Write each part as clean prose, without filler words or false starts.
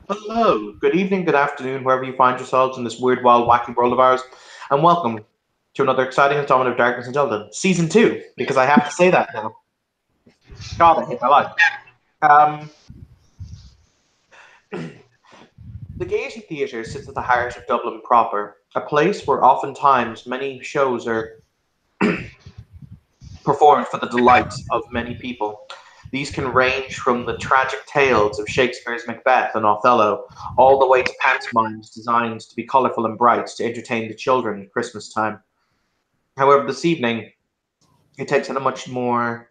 Hello, good evening, good afternoon, wherever you find yourselves in this weird, wild, wacky world of ours, and welcome to another exciting installment of Darkness and Zelda, Season 2, because I have to say that now. God, I hate my life. Um, the Gaiety Theatre sits at the heart of Dublin proper, a place where oftentimes many shows are performed for the delight of many people. These can range from the tragic tales of Shakespeare's Macbeth and Othello, all the way to pantomimes designed to be colourful and bright to entertain the children at Christmas time. However, this evening it takes on a much more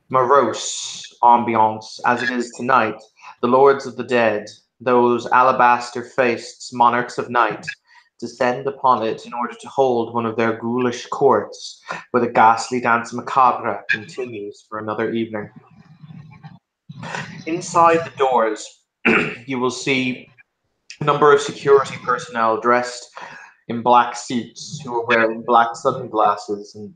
morose ambiance, as it is tonight. The lords of the dead, those alabaster faced monarchs of night, descend upon it in order to hold one of their ghoulish courts, where the ghastly dance macabre continues for another evening. Inside the doors, you will see a number of security personnel dressed in black suits who are wearing black sunglasses and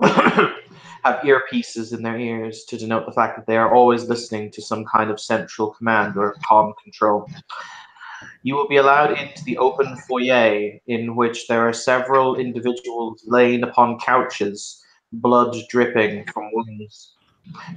have earpieces in their ears to denote the fact that they are always listening to some kind of central command or comm control. You will be allowed into the open foyer in which there are several individuals laying upon couches, blood dripping from wounds.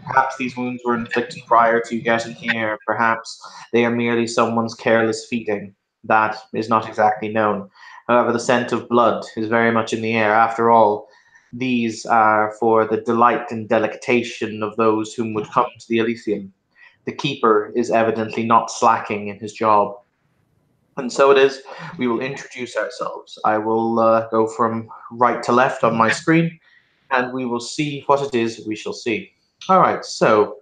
Perhaps these wounds were inflicted prior to getting here. Perhaps they are merely someone's careless feeding. That is not exactly known. However, the scent of blood is very much in the air. After all, these are for the delight and delectation of those whom would come to the Elysium. The keeper is evidently not slacking in his job. And so it is, we will introduce ourselves. I will go from right to left on my screen, and we will see what it is we shall see. All right, so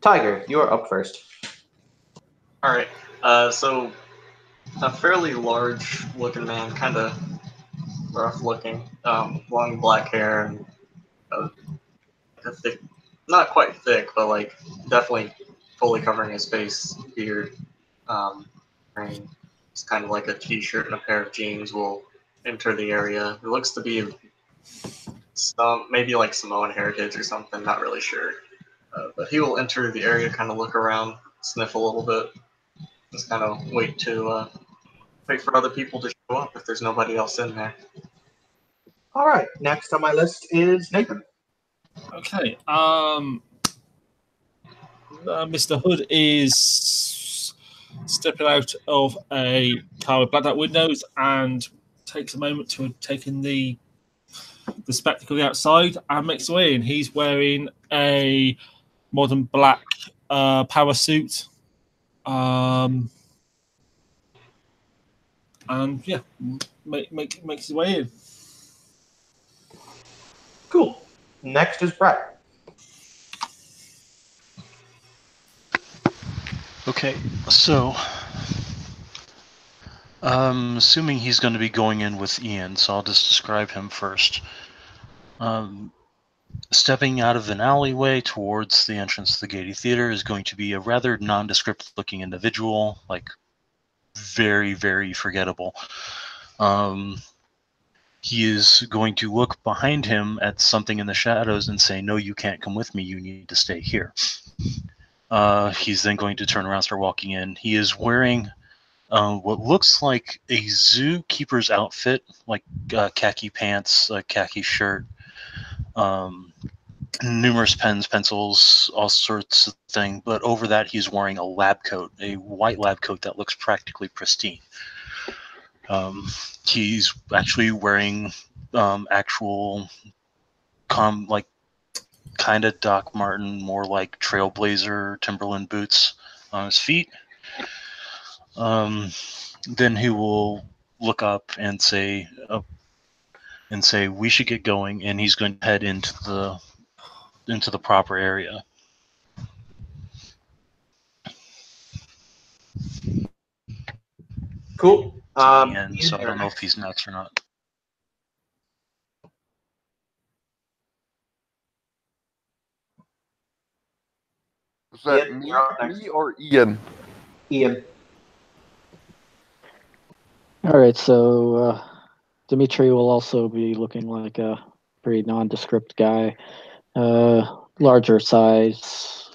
Tiger, you're up first. All right. So a fairly large-looking man, kind of rough-looking, long black hair and uh, a thick, not quite thick, but like definitely fully covering his face, beard. Wearing it's kind of like a t-shirt and a pair of jeans will enter the area. It looks to be some maybe like Samoan heritage or something. Not really sure. But he will enter the area, kind of look around, sniff a little bit, just kind of wait for other people to show up if there's nobody else in there. All right, next on my list is Nathan. Okay. Mr. Hood is stepping out of a car with blacked out windows and takes a moment to take in the spectacle outside and makes his way in. He's wearing a modern black power suit. And yeah, makes his way in. Cool. Next is Brett. Okay, so assuming he's going to be going in with Ian, so I'll just describe him first. Stepping out of an alleyway towards the entrance to the Gaiety Theater is going to be a rather nondescript looking individual, like very, very forgettable. He is going to look behind him at something in the shadows and say, "No, you can't come with me, you need to stay here." He's then going to turn around and start walking in. He is wearing what looks like a zookeeper's outfit, like khaki pants, a khaki shirt, numerous pens, pencils, all sorts of things. But over that, he's wearing a lab coat, a white lab coat that looks practically pristine. He's actually wearing actual, like kind of Doc Martin, more like Trailblazer Timberland boots on his feet. Then he will look up and say, "We should get going," and he's going to head into the proper area. Cool. Ian, so I don't know if he's next or not. Is that Ian, me, you're up next. me or Ian? Ian. All right, so Dimitri will also be looking like a pretty nondescript guy, larger size.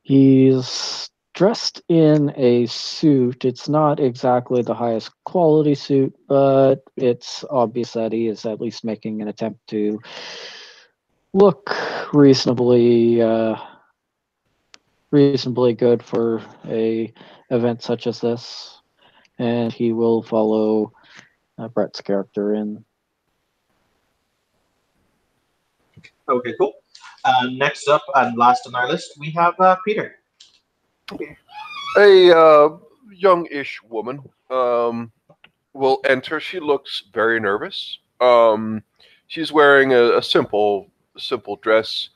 He's dressed in a suit. It's not exactly the highest quality suit, but it's obvious that he is at least making an attempt to look reasonably good for a event such as this. And he will follow Brett's character in. Okay, cool. Next up and last on our list, we have Peter. A youngish woman will enter. She looks very nervous. She's wearing a simple dress.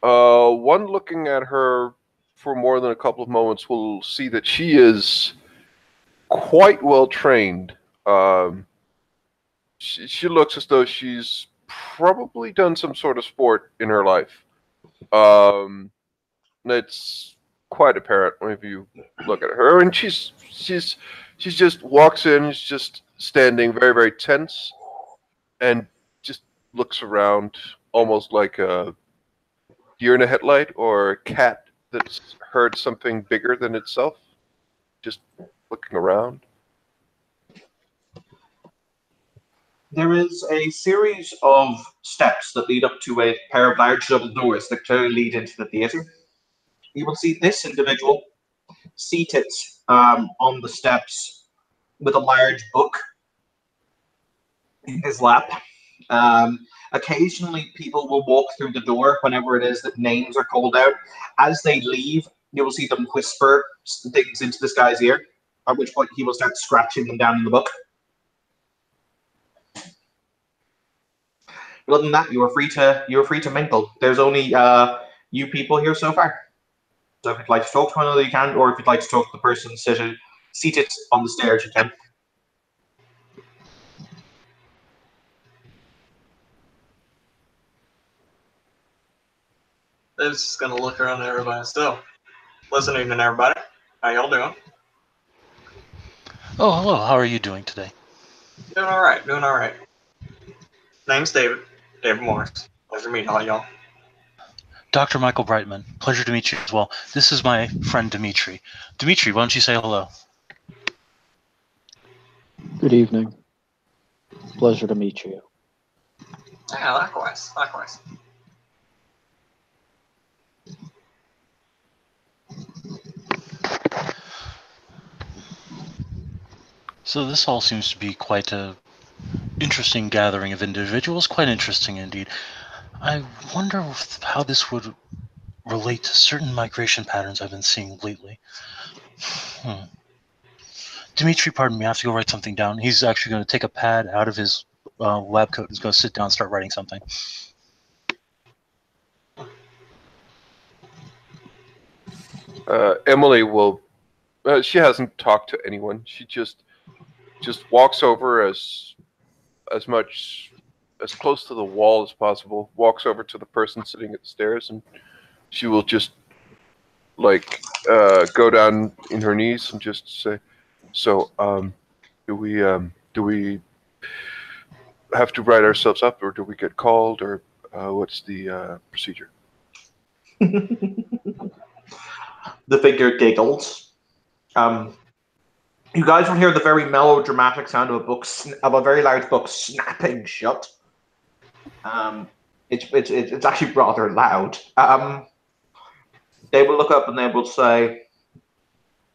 One looking at her for more than a couple of moments will see that she is quite well trained. She looks as though she's probably done some sort of sport in her life. It's quite apparent if you look at her, and she's just walks in, is just standing very, very tense, and just looks around almost like a deer in a headlight or a cat that's heard something bigger than itself, just looking around. There is a series of steps that lead up to a pair of large double doors that clearly lead into the theatre. You will see this individual seated on the steps with a large book in his lap. Occasionally, people will walk through the door whenever it is that names are called out. As they leave, you will see them whisper things into this guy's ear, at which point he will start scratching them down in the book. But other than that, you are free to mingle. There's only you people here so far. So if you'd like to talk to one another, you can, or if you'd like to talk to the person seated on the stairs, you can. I was just gonna look around at everybody still. Listening to everybody. How y'all doing? Oh, hello. How are you doing today? Doing alright, doing alright. Name's David. David Morris. Pleasure meeting all y'all. Dr. Michael Brightman. Pleasure to meet you as well. This is my friend Dimitri. Dimitri, why don't you say hello? Good evening. Pleasure to meet you. Yeah, likewise. Likewise. So this all seems to be quite a interesting gathering of individuals. Quite interesting indeed. I wonder how this would relate to certain migration patterns I've been seeing lately. Dimitri, pardon me, I have to go write something down. He's actually going to take a pad out of his lab coat and he's going to sit down and start writing something. Emily will. She hasn't talked to anyone. She just walks over as close to the wall as possible. Walks over to the person sitting at the stairs, and she will just go down in her knees and just say, "So, do we have to write ourselves up, or do we get called, or what's the procedure?" The figure giggles. You guys will hear the very melodramatic sound of a very large book snapping shut. It's actually rather loud. They will look up and they will say,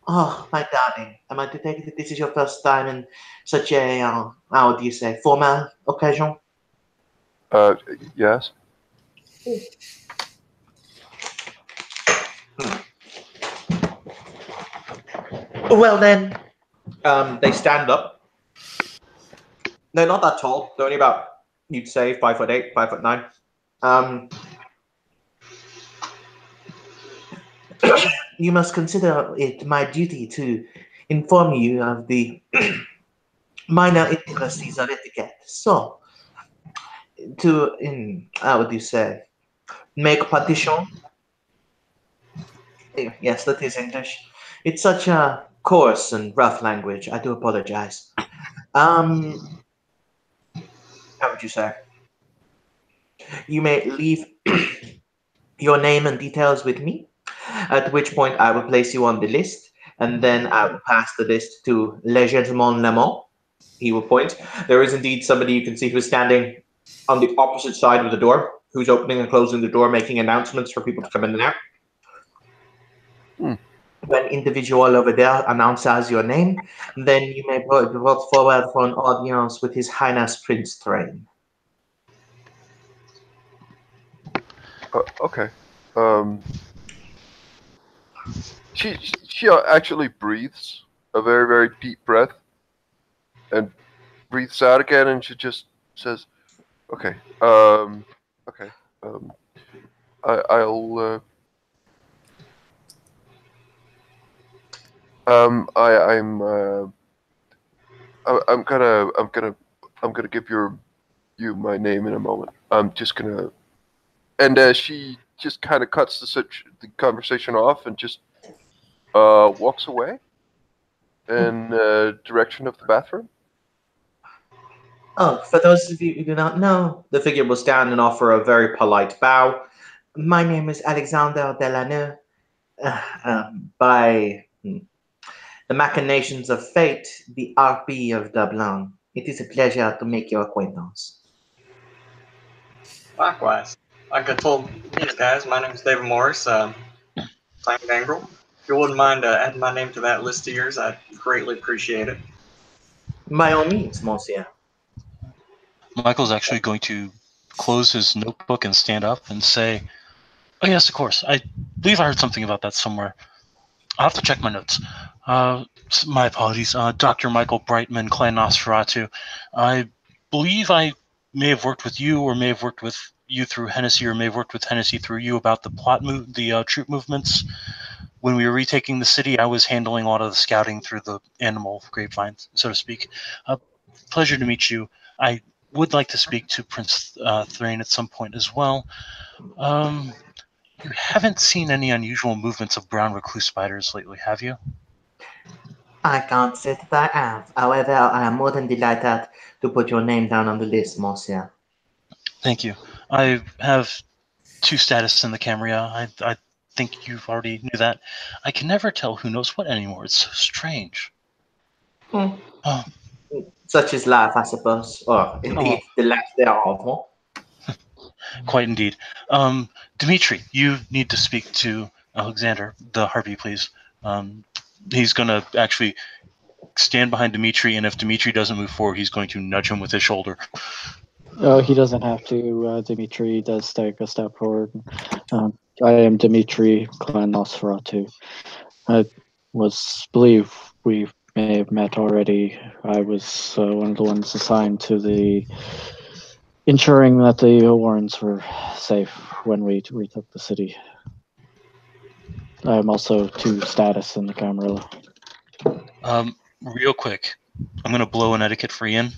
"Oh, my darling, am I to take it that this is your first time in such a how do you say, formal occasion?" Yes. Well then, they stand up. They're not that tall. They're only about, you'd say, 5'8", 5'9". You must consider it my duty to inform you of the minor intricacies of etiquette. So, how would you say, make partition? Yes, that is English. It's such a coarse and rough language. I do apologize. How would you say? You may leave your name and details with me. At which point I will place you on the list, and then I will pass the list to Le Gentleman Lamont. He will point. There is indeed somebody you can see who's standing on the opposite side of the door, who's opening and closing the door, making announcements for people to come in and out. When individual over there announces your name, then you may vote forward for an audience with His Highness Prince Thrain. Okay. She actually breathes a very, very deep breath and breathes out again, and she just says, "Okay, okay, I'll I'm gonna give you my name in a moment. I'm just gonna," and she just kind of cuts the conversation off and just walks away in direction of the bathroom. Oh, for those of you who do not know, the figure will stand and offer a very polite bow. My name is Alexander Delannoy. By the machinations of fate, the RP of Dublin. It is a pleasure to make your acquaintance. Likewise. Like I told these guys, my name is David Morris, Clan Gangrel. If you wouldn't mind adding my name to that list of yours, I'd greatly appreciate it. By all means, monsieur. Michael's actually going to close his notebook and stand up and say, "Oh yes, of course. I believe I heard something about that somewhere. I'll have to check my notes. My apologies. Dr. Michael Brightman, Clan Nosferatu. I believe I may have worked with you, or may have worked with you through Hennessy, or may have worked with Hennessy through you about the troop movements. When we were retaking the city, I was handling a lot of the scouting through the animal grapevine, so to speak. Pleasure to meet you. I would like to speak to Prince Thrain at some point as well. You haven't seen any unusual movements of brown recluse spiders lately, have you?" I can't say that I have. However, I am more than delighted to put your name down on the list, monsieur. Thank you. I have 2 status in the Camarilla. I think you already knew that. I can never tell who knows what anymore. It's so strange. Oh, Such is life, I suppose. Or indeed, the lack thereof. quite indeed. Dimitri, you need to speak to Alexander, the Harpy, please. He's going to actually stand behind Dimitri, and if Dimitri doesn't move forward, he's going to nudge him with his shoulder. Oh, he doesn't have to. Dimitri does take a step forward. I am Dimitri, Clan Nosferatu. I believe we may have met already. I was one of the ones assigned to the ensuring that the Warrens were safe when we retook the city. I'm also 2 status in the Camarilla. Real quick, I'm going to blow an etiquette for Ian.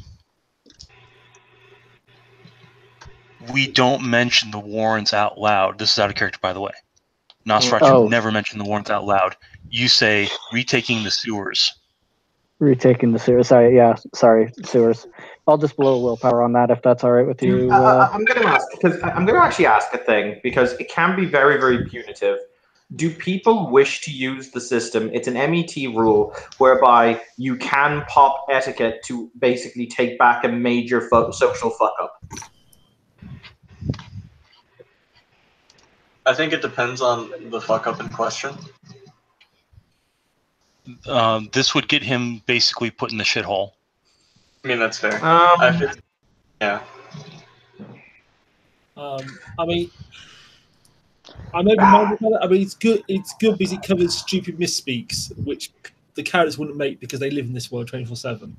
We don't mention the Warrens out loud. This is out of character, by the way. Nosferatu never mentioned the Warrens out loud. You say, retaking the sewers. Retaking the sewers. Sorry, sewers. I'll just blow a willpower on that if that's all right with you. I'm going to ask, because I'm going to actually ask a thing, because it can be very, very punitive. Do people wish to use the system? It's an MET rule whereby you can pop etiquette to basically take back a major social fuck-up. I think it depends on the fuck-up in question. This would get him basically put in the shithole. I mean, that's fair. Yeah. I mean, I'm open-minded about it. I mean, it's good. It's good because it covers stupid misspeaks, which the characters wouldn't make because they live in this world 24/7.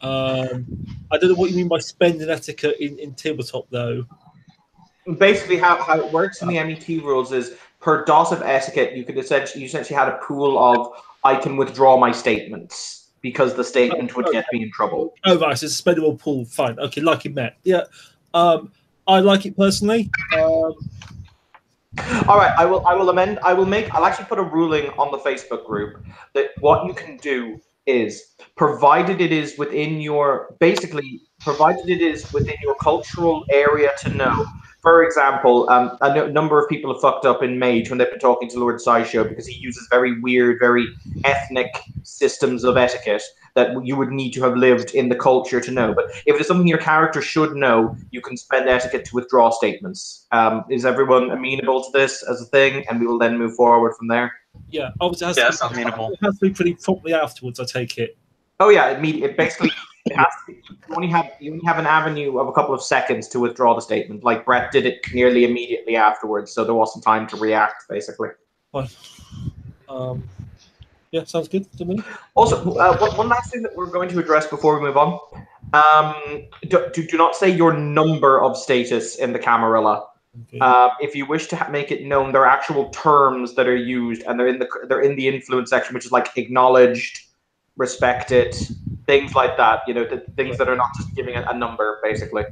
I don't know what you mean by spending etiquette in tabletop, though. Basically, how it works in the MET rules is per dot of etiquette, you essentially had a pool of I can withdraw my statements because the statement would get me in trouble. Oh, right, it's a spendable pool. Fine, okay, like it met. Yeah, I like it personally. All right, I will amend. I'll actually put a ruling on the Facebook group that what you can do is, provided it is within your cultural area to know, For example, number of people have fucked up in Mage when they've been talking to Lord Sideshow because he uses very weird, very ethnic systems of etiquette that you would need to have lived in the culture to know. But if it's something your character should know, you can spend etiquette to withdraw statements. Is everyone amenable to this as a thing? And we will then move forward from there. Yeah, obviously Yeah, it that has, sounds amenable. it has to be pretty promptly afterwards, I take it. Oh yeah, it basically it has to be, you only have an avenue of a couple of seconds to withdraw the statement. Like Brett did it nearly immediately afterwards, so there wasn't time to react. Basically. Fine. Yeah, sounds good to me. Also, one last thing that we're going to address before we move on. Do not say your number of status in the Camarilla. Okay. If you wish to make it known, there are actual terms that are used, and they're in the influence section, which is like acknowledged, respected, things like that. You know, things that are not just giving a number, basically.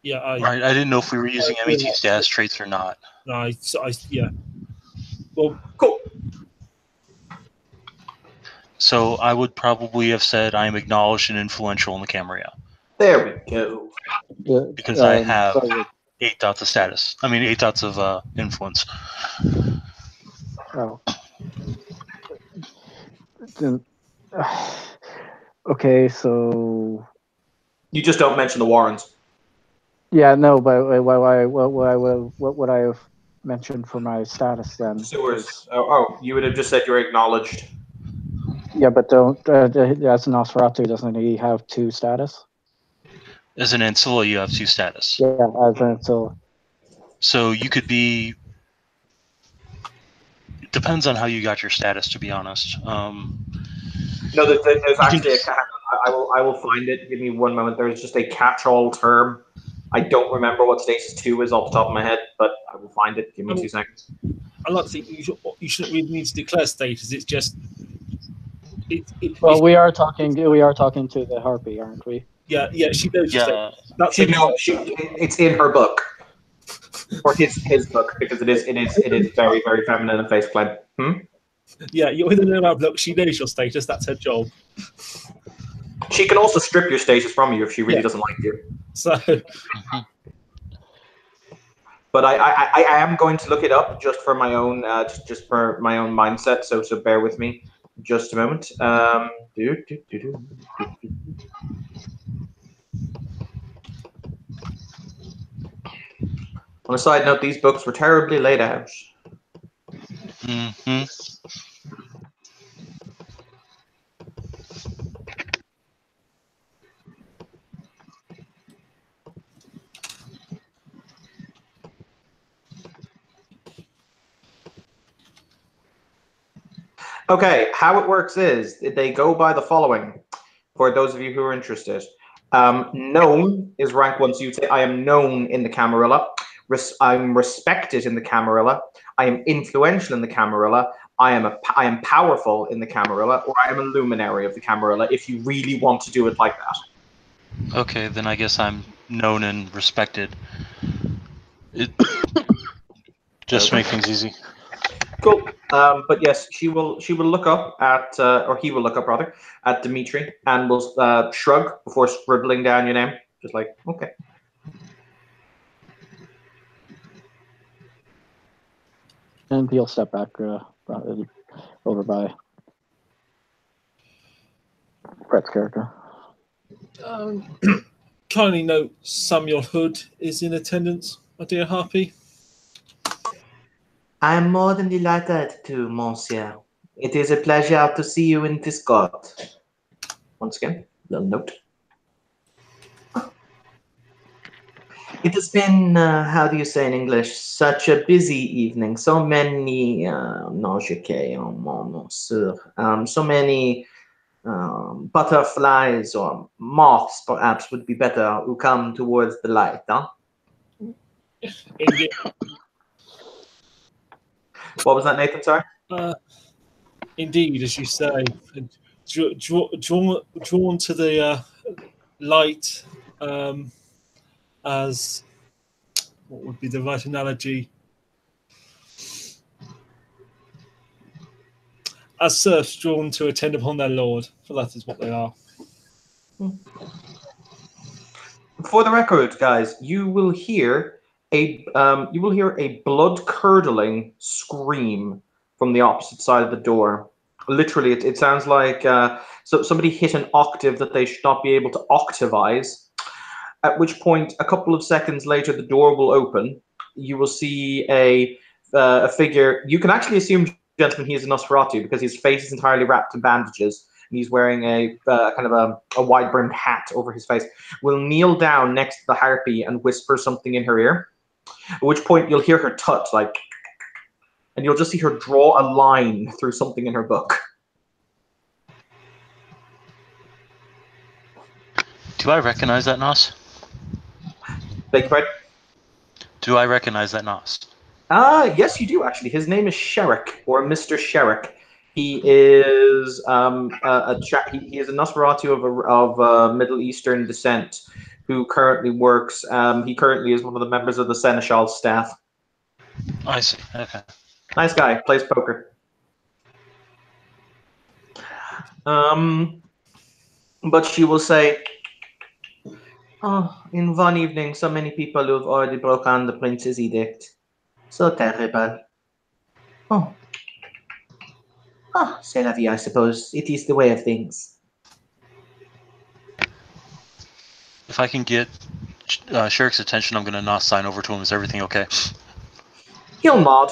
Yeah, Right, I didn't know if we were using MET status traits or not. yeah. Well, Cool. So I would probably have said I am acknowledged and influential in the Camarilla There we go. Yeah, because I have sorry. 8 dots of status. I mean, 8 dots of influence. Oh. Then- okay, so You just don't mention the Warrens. yeah, no, but what would I have mentioned for my status then? Sewers. Oh, you would have just said you're acknowledged. Yeah, but don't as Nosferatu, doesn't he have 2 status? As an Ancilla, you have 2 status. Yeah, as in, so So you could be. It depends on how you got your status, to be honest. No, there's actually I will find it. Give me one moment. There's just a catch-all term. I don't remember what status 2 is off the top of my head, but I will find it. Give me 2 seconds. I like to think you shouldn't really need to declare status. It's just. well, we are talking to the harpy, aren't we? Yeah, she knows. Yeah, That's It's in her book, or his book, because it is very, very feminine and face claim. Yeah, you're in the know book. She knows your status. That's her job. She can also strip your status from you if she really doesn't like you. So. But I am going to look it up just for my own just for my own mindset. So bear with me just a moment. On a side note, these books were terribly laid out. Mm-hmm. Okay, how it works is they go by the following. For those of you who are interested, known is rank 1. So you'd say, I am known in the Camarilla. I'm respected in the Camarilla. I am influential in the Camarilla. I am powerful in the Camarilla, or I am a luminary of the Camarilla. If you really want to do it like that. Okay, then I guess I'm known and respected. Just to make things easy. Cool. But yes, she will look up at, or he will look up rather, at Dimitri and will shrug before scribbling down your name. Just like, okay. And he'll step back over by Brett's character. Kindly note Samuel Hood is in attendance, my dear Harpy. I am more than delighted to, Monsieur. It is a pleasure to see you in Discord. Once again, little note. It has been, how do you say in English, such a busy evening. So many, so many butterflies or moths, perhaps, would be better, who come towards the light, huh? Indeed. What was that, Nathan? Sorry? Indeed, as you say, drawn to the light as what would be the right analogy? As serfs drawn to attend upon their lord, for that is what they are. For the record, guys, you will hear you will hear a blood-curdling scream from the opposite side of the door. Literally, it sounds like so somebody hit an octave that they should not be able to octavize. At which point, a couple of seconds later, the door will open. You will see a figure. You can actually assume, gentlemen, he is a Nosferatu because his face is entirely wrapped in bandages. And he's wearing a kind of a wide-brimmed hat over his face. Will kneel down next to the harpy and whisper something in her ear. At which point, you'll hear her tut, like, and you'll just see her draw a line through something in her book. Do I recognize that Nos? Beg your pardon? Do I recognize that Nos? Yes, you do, actually. His name is Sherrick, or Mr. Sherrick. He is he is a Nosferatu of Middle Eastern descent who currently works. He currently is one of the members of the Seneschal's staff. I see. Okay. Nice guy. Plays poker. But she will say, "Oh, in one evening, so many people who have already broken the prince's edict. So terrible. Oh, c'est la vie, I suppose. It is the way of things." If I can get Sherrick's attention, I'm going to not sign over to him. Is everything okay? He'll nod.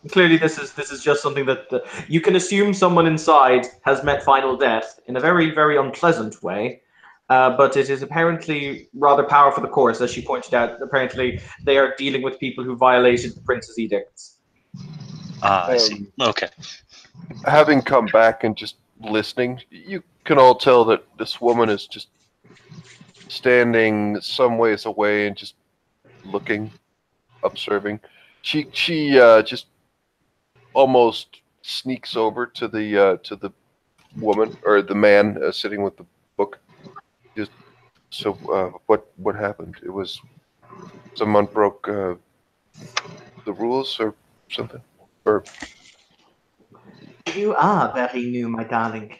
Clearly, this is just something that you can assume someone inside has met final death in a very, very unpleasant way. But it is apparently rather par for the course, as she pointed out. Apparently, they are dealing with people who violated the prince's edicts. I see. Okay. Having come back and just listening, you can all tell that this woman is just standing some ways away and just looking, observing. She just almost sneaks over to the woman or the man sitting with the book. Just so, what happened? It was someone broke the rules or something, or You are very new, my darling.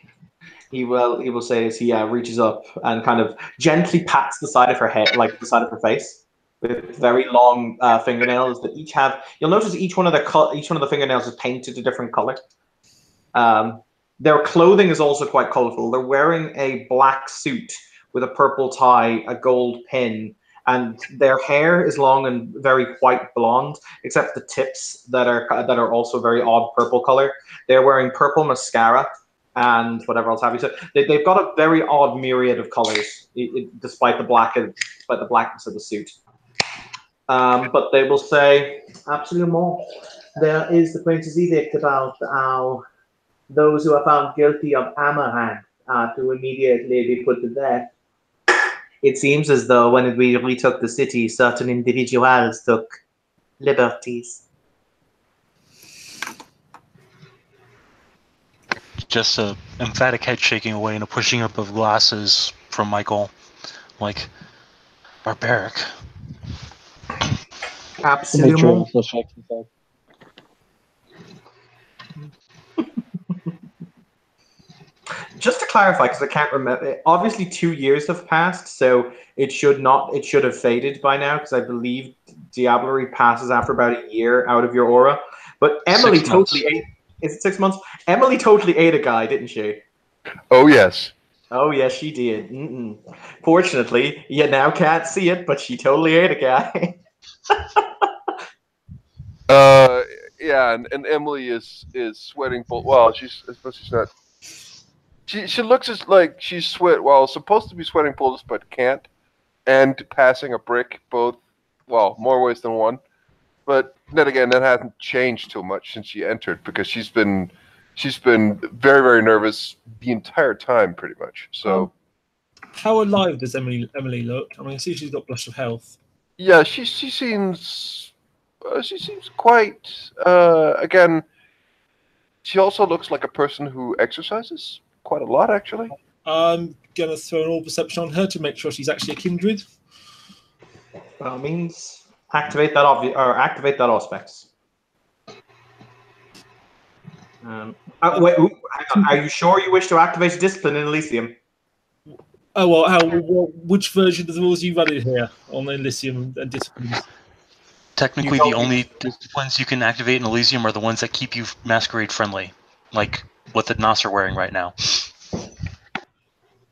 He will say as he reaches up and kind of gently pats the side of her head, like the side of her face, with very long fingernails that each have. You'll notice each one of the fingernails is painted a different color. Their clothing is also quite colorful. They're wearing a black suit with a purple tie, a gold pin, and their hair is long and very white blonde, except the tips that are also very odd purple color. They're wearing purple mascara and whatever else have you. So they've got a very odd myriad of colors, despite the blackness of the suit. But they will say, absolument, there is the prince's edict about how those who are found guilty of Amaranth are to immediately be put to death. It seems as though when we retook the city, certain individuals took liberties. Just a emphatic head shaking away and a pushing up of glasses from Michael. Like, barbaric. Absolutely. Demetrius shakes his head. Just to clarify, because I can't remember, obviously 2 years have passed, so it should have faded by now, because I believe Diablerie passes after about a year out of your aura. But Emily 6 months. totally ate. Is it 6 months? Emily totally ate a guy, didn't she? oh yes, Oh yes, she did. Fortunately, you now can't see it, but she totally ate a guy. yeah, and Emily is sweating. Well, I suppose she's not. She looks as like she's supposed to be sweating bullets, but can't, and passing a brick, both, well, more ways than one. But then again, that hasn't changed too much since she entered, because she's been very, very nervous the entire time, pretty much. So, how alive does Emily look? I mean, I see she's got blush of health. yeah, she seems quite. Again, she also looks like a person who exercises quite a lot, actually. I'm gonna throw an all perception on her to make sure she's actually a kindred. By all means, activate that Auspex. Wait, hang on. Are you sure you wish to activate discipline in Elysium? Oh well, which version of the rules are you running here on Elysium and disciplines? Technically, You the don't- only disciplines you can activate in Elysium are the ones that keep you masquerade friendly, like what the Nos are wearing right now.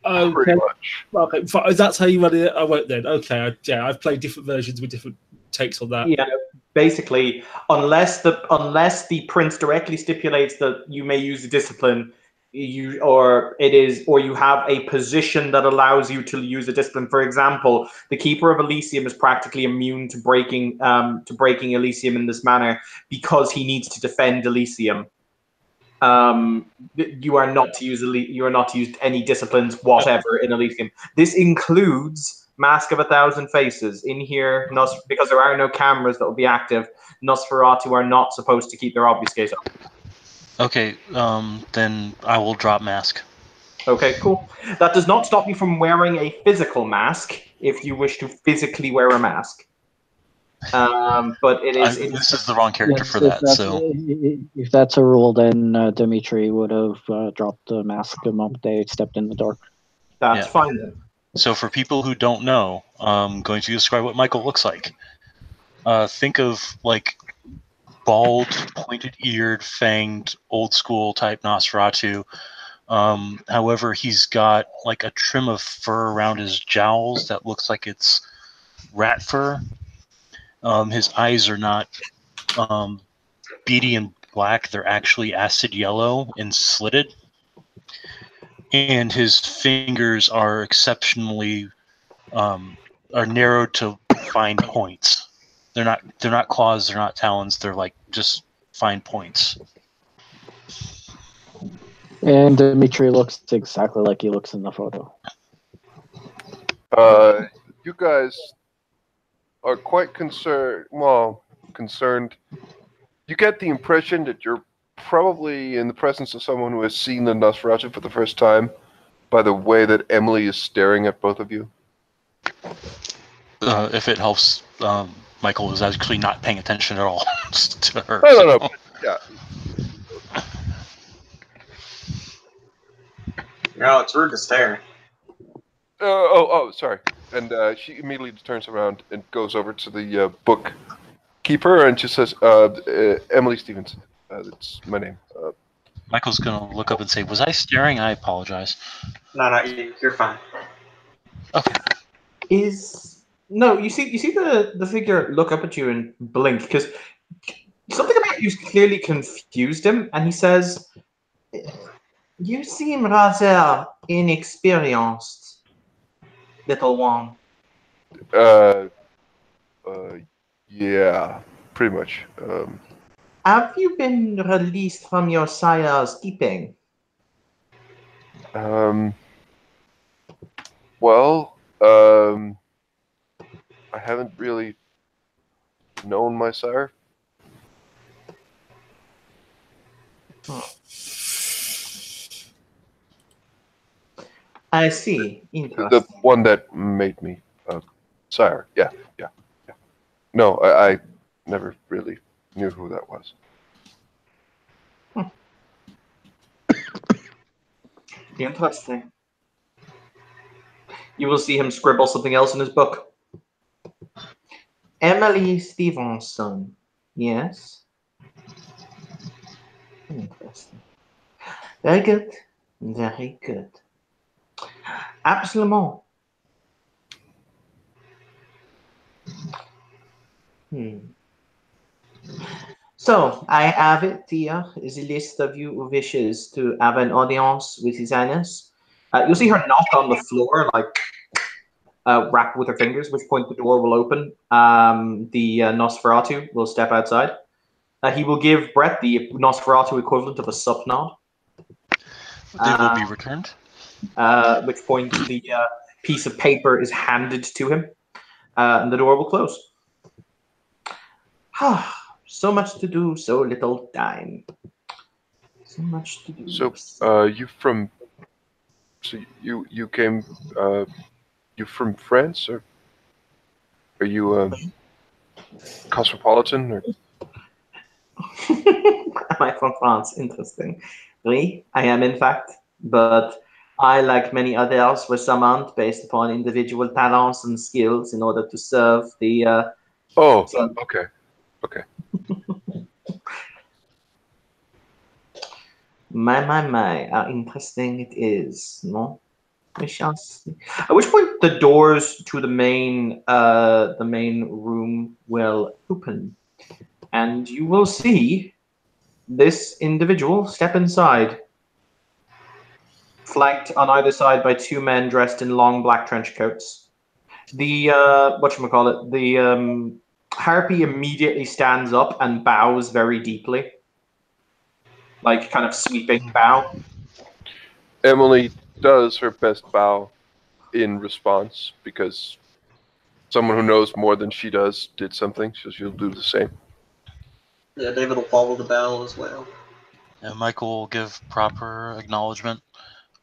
Pretty Okay, much. okay, fine. That's how you run it. I won't then. Okay, yeah, I've played different versions with different takes on that. Yeah, basically, unless the prince directly stipulates that you may use the discipline, you have a position that allows you to use a discipline. For example, the Keeper of Elysium is practically immune to breaking Elysium in this manner because he needs to defend Elysium. You are not to use any disciplines whatever in Elysium. This includes Mask of a Thousand Faces. In here, because there are no cameras that will be active, Nosferatu are not supposed to keep their obfuscate up. Okay, then I will drop mask. Okay, cool. That does not stop you from wearing a physical mask if you wish to physically wear a mask. But This is the wrong character Yes, for that. So if that's a rule, then Dimitri would have dropped the mask the moment they stepped in the door. that's Yeah. fine then. So for people who don't know, I'm going to describe what Michael looks like. Think of like bald, pointed-eared, fanged, old-school type Nosferatu. However, he's got like a trim of fur around his jowls that looks like it's rat fur. His eyes are not beady and black; they're actually acid yellow and slitted. And his fingers are exceptionally are narrowed to fine points. They're not claws, they're not talons, they're like just fine points. And Dimitri looks exactly like he looks in the photo. You guys are quite concerned. Well, concerned. You get the impression that you're probably in the presence of someone who has seen the Nosferatu for the first time by the way that Emily is staring at both of you. If it helps, Michael is actually not paying attention at all to her. No. Yeah. No, it's rude to stare. Sorry. And she immediately turns around and goes over to the bookkeeper and she says, Emily Stevens. That's my name. Michael's gonna look up and say, "Was I staring? I apologize." No, you're fine. No, you see the figure look up at you and blink because something about you clearly confused him, and he says, "You seem rather inexperienced, little one." Yeah, pretty much. Have you been released from your sire's keeping? Well, I haven't really known my sire. I see. Interesting. The one that made me sire. Yeah. No, I never really knew who that was. Interesting. You will see him scribble something else in his book. Emily Stevenson. Yes. Interesting. Very good. Very good. Absolument. So, I have it here is a list of you who wishes to have an audience with His Highness. You'll see her knock on the floor, like rap with her fingers, which point the door will open. The Nosferatu will step outside. He will give Brett the Nosferatu equivalent of a sup nod. They will be returned. At which point the piece of paper is handed to him, and the door will close. So much to do, so little time. So much to do. So, you came, you from France, or are you cosmopolitan, or? Am I from France? Interesting. Oui, I am in fact, but I, like many others, was summoned based upon individual talents and skills in order to serve the Oh, So- okay. Okay. My, how interesting it is, no? We shall see. At which point the doors to the main room will open, and you will see this individual step inside, flanked on either side by two men dressed in long black trench coats. The whatchamacallit, the harpy immediately stands up and bows very deeply, like kind of sweeping bow. Emily does her best bow in response because someone who knows more than she does did something, so she'll do the same. Yeah, David will follow the bell as well. And Michael will give proper acknowledgement.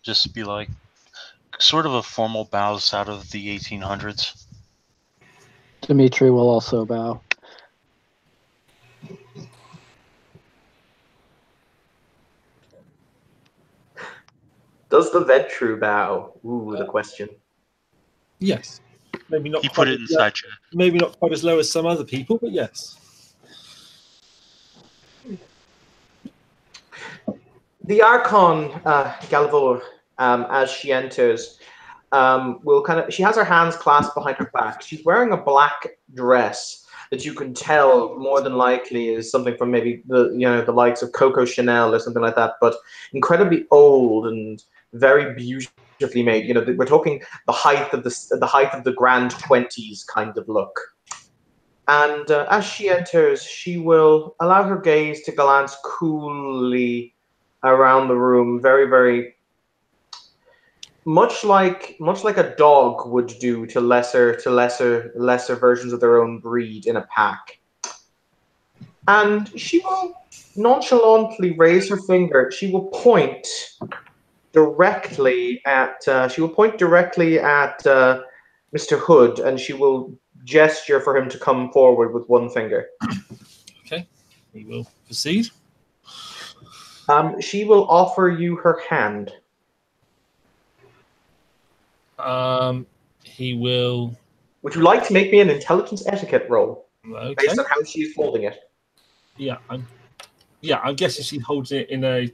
Just be like, sort of a formal bows out of the 1800s. Dimitri will also bow. Does the Ventru bow? Ooh, the question. Yes. Maybe not He quite put it as inside chat. maybe not quite as low as some other people, but yes. The Archon, Galvor, as she enters, will kind of. She has her hands clasped behind her back. She's wearing a black dress that you can tell more than likely is something from maybe the likes of Coco Chanel or something like that, but incredibly old and very beautifully made. We're talking the height of the grand 20s kind of look. And as she enters, she will allow her gaze to glance coolly around the room, very, very much like a dog would do to lesser versions of their own breed in a pack. And she will nonchalantly raise her finger. She will point directly at Mr. Hood, and she will gesture for him to come forward with one finger. Okay. We will proceed. She will offer you her hand. He will. Would you like to make me an intelligence etiquette roll Okay. based on how she's holding it? Yeah, I'm guessing she holds it in a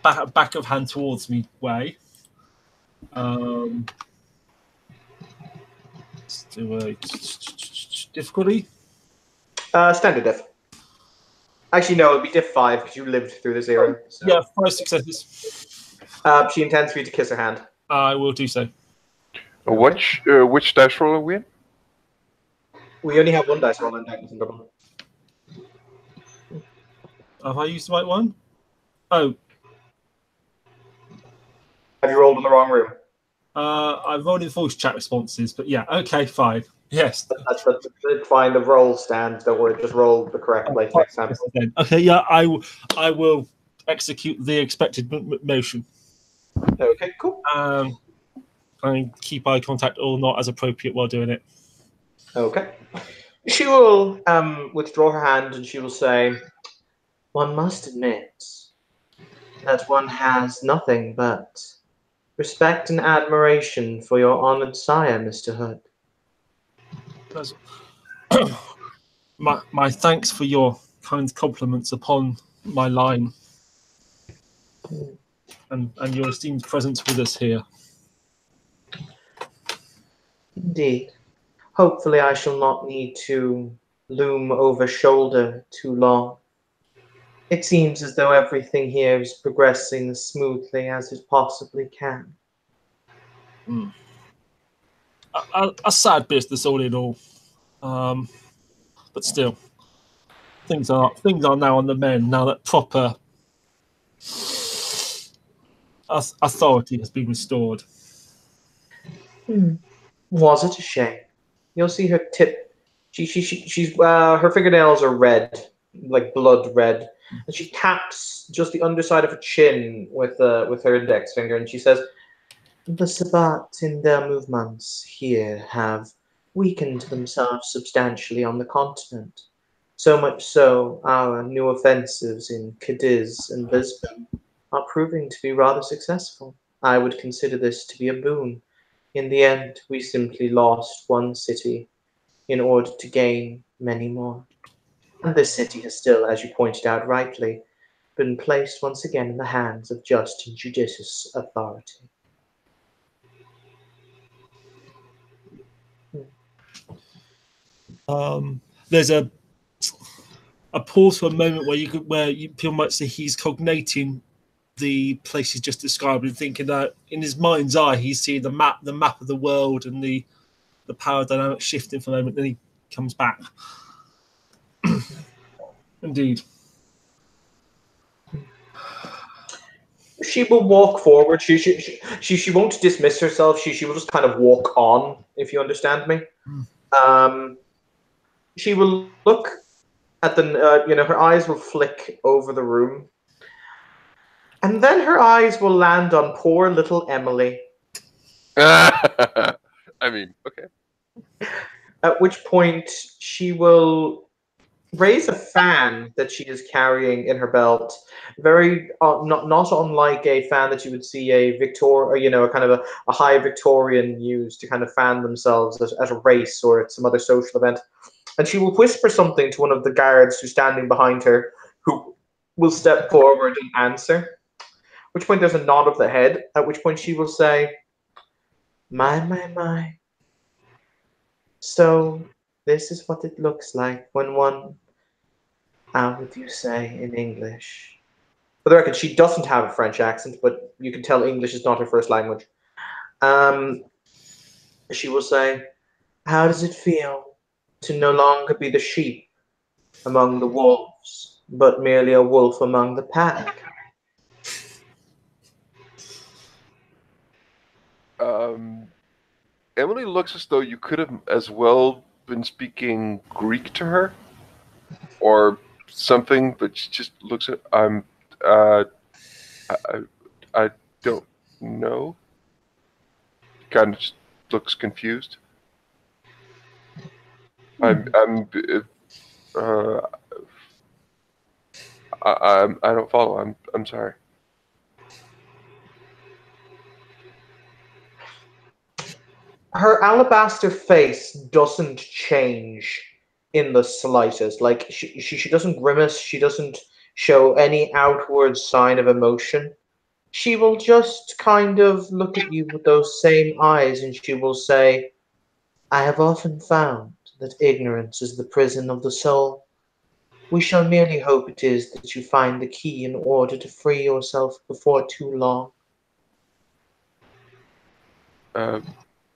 back of hand towards me way. Let's do a difficulty. Standard diff. Actually, no, it'd be diff 5 because you lived through this era. So. Yeah, 5 successes. She intends for you to kiss her hand. I will do so. Which dice roll are we in? We only have one dice roll in Darkness and Double. Have I used the right one? Oh, Have you rolled in the wrong room? I've rolled in voice chat responses, but yeah, okay, fine. Yes. That's fine. The roll stands. Don't worry. Just roll the correct place next time. Okay, yeah, I will execute the expected motion. Okay, cool. And keep eye contact or not as appropriate while doing it. Okay. She will withdraw her hand and she will say, "One must admit that one has nothing but respect and admiration for your honored sire, Mr. Hood. My thanks for your kind compliments upon my line and your esteemed presence with us here." Indeed. Hopefully I shall not need to loom over shoulder too long. It seems as though everything here is progressing as smoothly as it possibly can. A sad business all in all. But still, things are now on the mend now that proper authority has been restored. Was it a shame? You'll see her tip. She's her fingernails are red, like blood red, and she taps just the underside of her chin with her index finger, and she says, "The Sabbat in their movements here have weakened themselves substantially on the continent. So much so, our new offensives in Cadiz and Lisbon are proving to be rather successful. I would consider this to be a boon. In the end, we simply lost one city in order to gain many more. And this city has still, as you pointed out rightly, been placed once again in the hands of just and judicious authority. There's a pause for a moment where people might say he's cognating the place he's just described and thinking that in his mind's eye he's seeing the map of the world and the power dynamic shifting for a moment. Then he comes back. Indeed. She will walk forward. She won't dismiss herself. She will just kind of walk on, if you understand me. She will look at the her eyes will flick over the room, and then her eyes will land on poor little Emily. I mean, okay. At which point she will raise a fan that she is carrying in her belt, very not unlike a fan that you would see a a kind of a high Victorian use to kind of fan themselves at a race or at some other social event. And she will whisper something to one of the guards who's standing behind her, who will step forward and answer. At which point there's a nod of the head, at which point she will say, My. So this is what it looks like when one, how would you say in English? For the record, she doesn't have a French accent, but you can tell English is not her first language. She will say, how does it feel to no longer be the sheep among the wolves, but merely a wolf among the pack? Emily looks as though you could have as well been speaking Greek to her, or something, but she just looks at I don't know. Kind of just looks confused. I don't follow. I'm sorry. Her alabaster face doesn't change in the slightest. Like she doesn't grimace. She doesn't show any outward sign of emotion. She will just kind of look at you with those same eyes, and she will say, I have often found that ignorance is the prison of the soul. We shall merely hope it is that you find the key in order to free yourself before too long.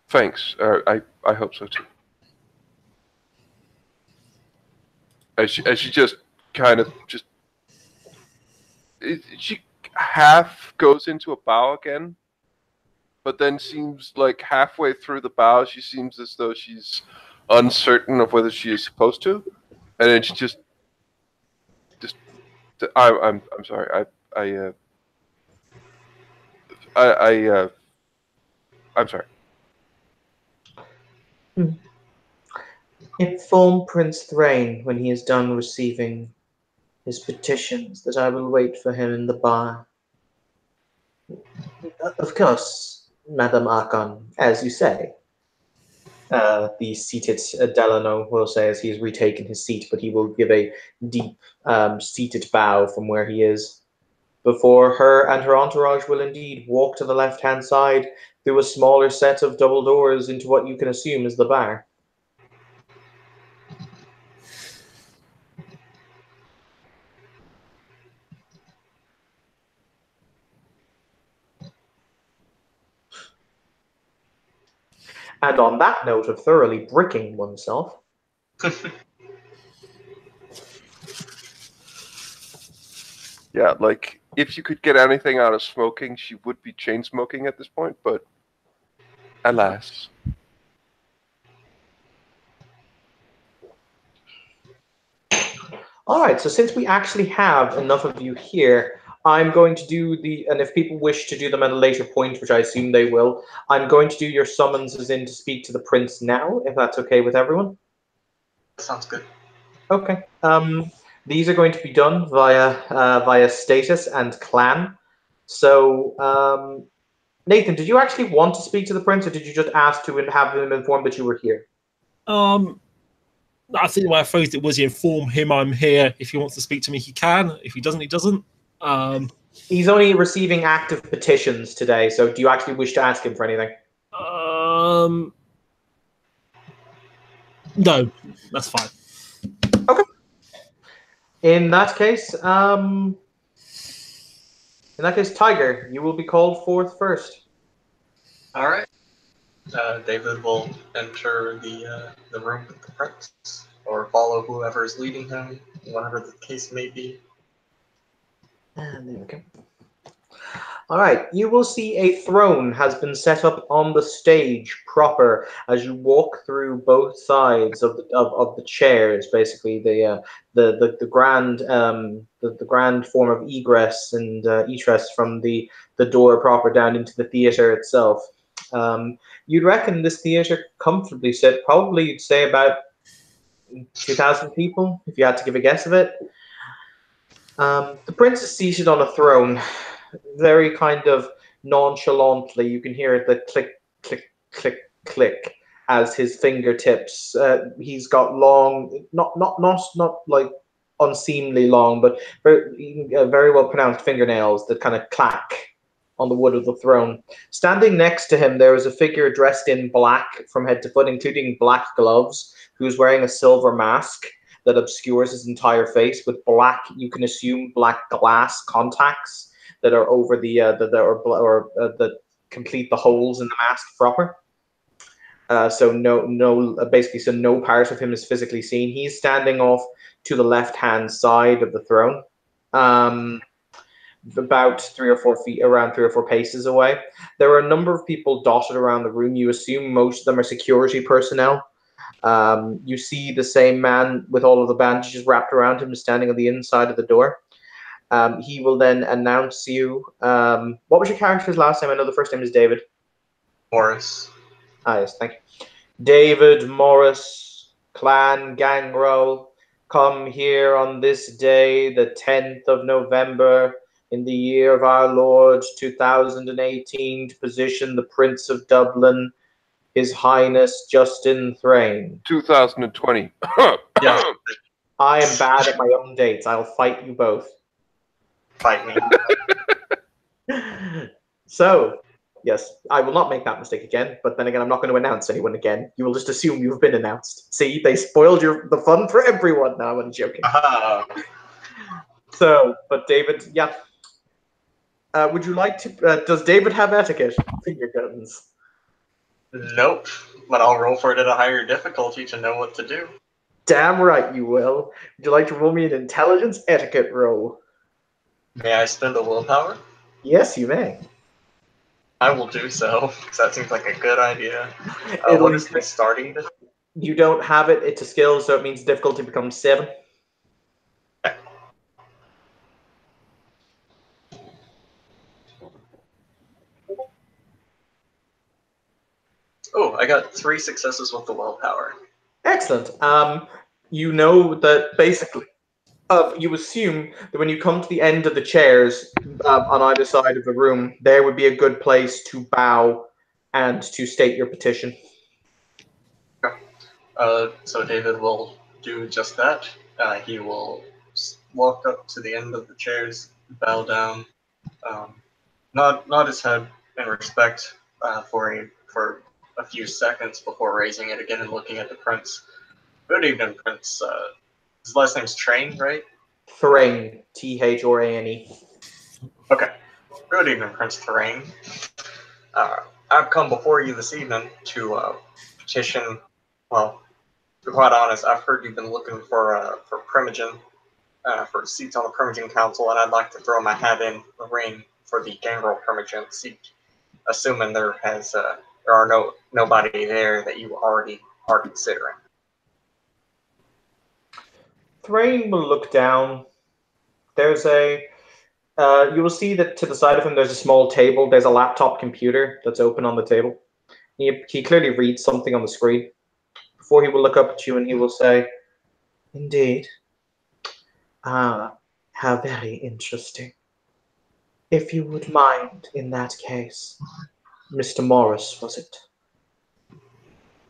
Thanks. I hope so too. As she just kind of she half goes into a bow again, but then seems like halfway through the bow she seems as though she's uncertain of whether she is supposed to, and then she just I'm sorry. I'm sorry. Inform Prince Thrain when he is done receiving his petitions that I will wait for him in the bar. Of course, Madame Archon, as you say. The seated Delano will say as he's retaken his seat, but he will give a deep seated bow from where he is. Before her and her entourage will indeed walk to the left-hand side through a smaller set of double doors into what you can assume is the bar. And on that note of thoroughly bricking oneself, yeah, like if you could get anything out of smoking, she would be chain smoking at this point, but alas. all right, so since we actually have enough of you here, I'm going to do and if people wish to do them at a later point, which I assume they will, I'm going to do your summonses in to speak to the prince now, if that's okay with everyone. Sounds good. Okay. These are going to be done via status and clan. So, Nathan, did you actually want to speak to the prince, or did you just ask to have him informed that you were here? I think the way I phrased it was, inform him I'm here. If he wants to speak to me, he can. If he doesn't, he doesn't. He's only receiving active petitions today, so do you actually wish to ask him for anything? No, that's fine. In that case, Tiger, you will be called forth first. All right. David will enter the room with the prince, or follow whoever is leading him, whatever the case may be. And there we go. All right, you will see a throne has been set up on the stage proper as you walk through both sides of the chairs. Basically, the grand the grand form of egress and egress from the door proper down into the theater itself. You'd reckon this theater comfortably sit probably you'd say about 2,000 people if you had to give a guess of it. The prince is seated on a throne, very kind of nonchalantly. You can hear the click, click, click, click as his fingertips. He's got long, not like unseemly long, but very well pronounced fingernails that kind of clack on the wood of the throne. Standing next to him, there is a figure dressed in black from head to foot, including black gloves, who's wearing a silver mask that obscures his entire face with black, you can assume, black glass contacts that are over that complete the holes in the mask proper. So no part of him is physically seen. He's standing off to the left-hand side of the throne, about 3 or 4 feet, around 3 or 4 paces away. There are a number of people dotted around the room. You assume most of them are security personnel. You see the same man with all of the bandages wrapped around him standing on the inside of the door. He will then announce you. What was your character's last name? I know the first name is David. Morris. Ah, yes, thank you. David Morris, clan Gangrel, come here on this day, the 10th of November, in the year of our Lord 2018, to position the Prince of Dublin, His Highness Justin Thrain. 2020. Yeah, I am bad at my own dates. I'll fight you both. fight me. So, yes, I will not make that mistake again, but then again, I'm not going to announce anyone again. You will just assume you've been announced. See, they spoiled the fun for everyone. No, I'm joking. So, but David, yeah. Would you like to, does David have etiquette? Finger guns. Nope, but I'll roll for it at a higher difficulty to know what to do. Damn right you will. Would you like to roll me an intelligence etiquette roll? May I spend a willpower? Yes, you may. I will do so, because that seems like a good idea. It'll What is my starting difficulty? You don't have it. It's a skill, so it means difficulty becomes 7. Oh, I got 3 successes with the willpower. Excellent. You know that basically, you assume that when you come to the end of the chairs on either side of the room, there would be a good place to bow and to state your petition. So David will do just that. He will walk up to the end of the chairs, bow down, nod his head in respect for a few seconds before raising it again and looking at the prince. Good evening, Prince. His last name's Train, right? Thrain, Thorane. Okay. Good evening, Prince Thrain. I've come before you this evening to petition. Well, to be quite honest, I've heard you've been looking for Primogen, for seats on the Primogen Council, and I'd like to throw my hat in the ring for the Gangrel Primogen seat, assuming there are nobody there that you already are considering. Thrain will look down. There's you will see that to the side of him there's a small table. There's a laptop computer that's open on the table. He clearly reads something on the screen. Before he will look up at you and he will say, "Indeed. Ah, how very interesting. If you would mind, in that case, Mr. Morris, was it?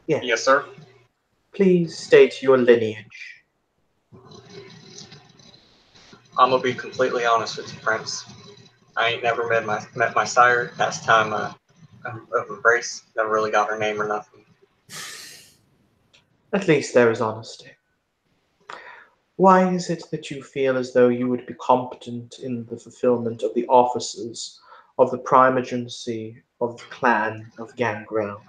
Yes, sir. Please state your lineage. I'm gonna be completely honest with you, Prince. I ain't never met my sire. Past time of embrace. Never really got her name or nothing. At least there is honesty. Why is it that you feel as though you would be competent in the fulfillment of the offices of the primagency of the clan of Gangrel?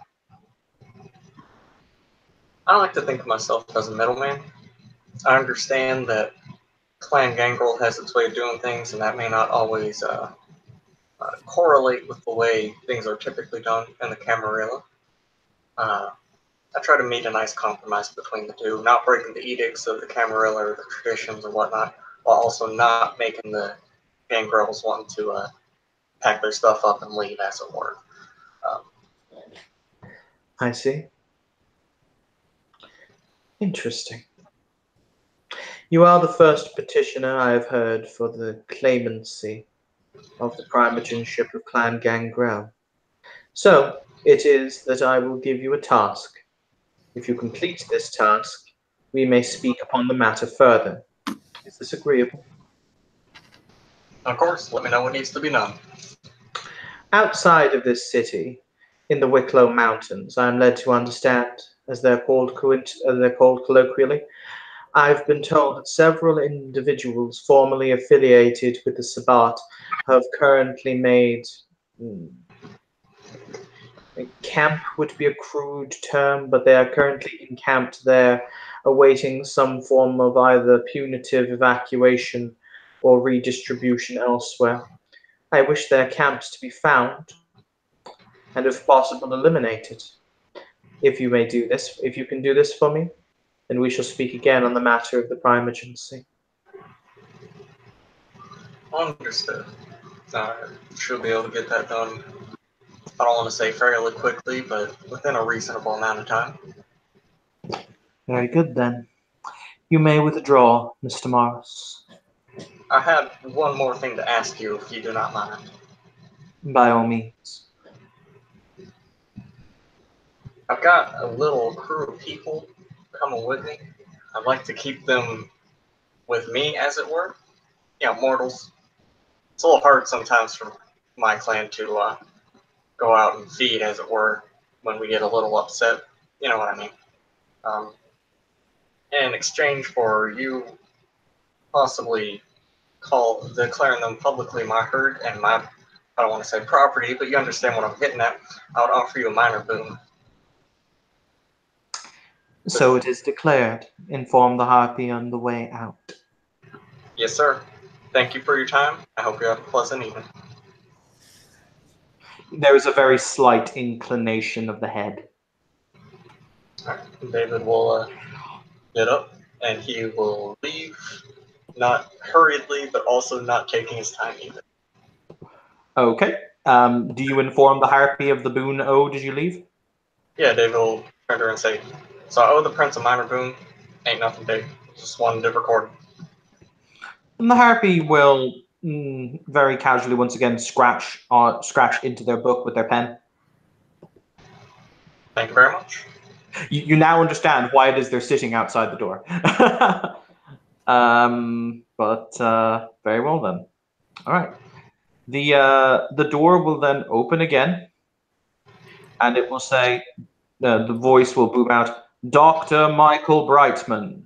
I like to think of myself as a middleman. I understand that Clan Gangrel has its way of doing things, and that may not always correlate with the way things are typically done in the Camarilla. I try to meet a nice compromise between the two, not breaking the edicts of the Camarilla or the traditions or whatnot, while also not making the Gangrels want to pack their stuff up and leave, as it were. I see. Interesting. You are the first petitioner I have heard for the claimancy of the primagenship of Clan Gangrel. So, it is that I will give you a task. If you complete this task, we may speak upon the matter further. Is this agreeable? Of course, let me know what needs to be done. Outside of this city, in the Wicklow Mountains, I am led to understand, as they're called colloquially, I've been told that several individuals formerly affiliated with the Sabbat have currently made camp would be a crude term, but they are currently encamped there, awaiting some form of either punitive evacuation or redistribution elsewhere. I wish their camps to be found, and if possible, eliminated. If you may do this, if you can do this for me, then we shall speak again on the matter of the primagency. Understood. Should be able to get that done. I don't want to say fairly quickly, but within a reasonable amount of time. Very good, then. You may withdraw, Mr. Morris. I had one more thing to ask you, if you do not mind. By all means. I've got a little crew of people coming with me. I'd like to keep them with me, as it were. Mortals. It's a little hard sometimes for my clan to go out and feed, as it were, when we get a little upset. You know what I mean. In exchange for you possibly declaring them publicly my herd and my, I don't want to say property, but you understand what I'm getting at, I would offer you a minor boon. So it is declared. Inform the Harpy on the way out. Yes, sir. Thank you for your time. I hope you have a pleasant evening. There is a very slight inclination of the head. All right. David will get up and he will leave, not hurriedly, but also not taking his time either. Okay. Do you inform the Harpy of the boon owed as you leave? Yeah, David will turn to her and say, so I owe the prince a minor boon. Ain't nothing big. Just wanted to record. And the Harpy will very casually once again scratch into their book with their pen. Thank you very much. You now understand why it is they're sitting outside the door. But very well then. All right. The door will then open again, and it will say, the voice will boom out, Dr. Michael Brightman.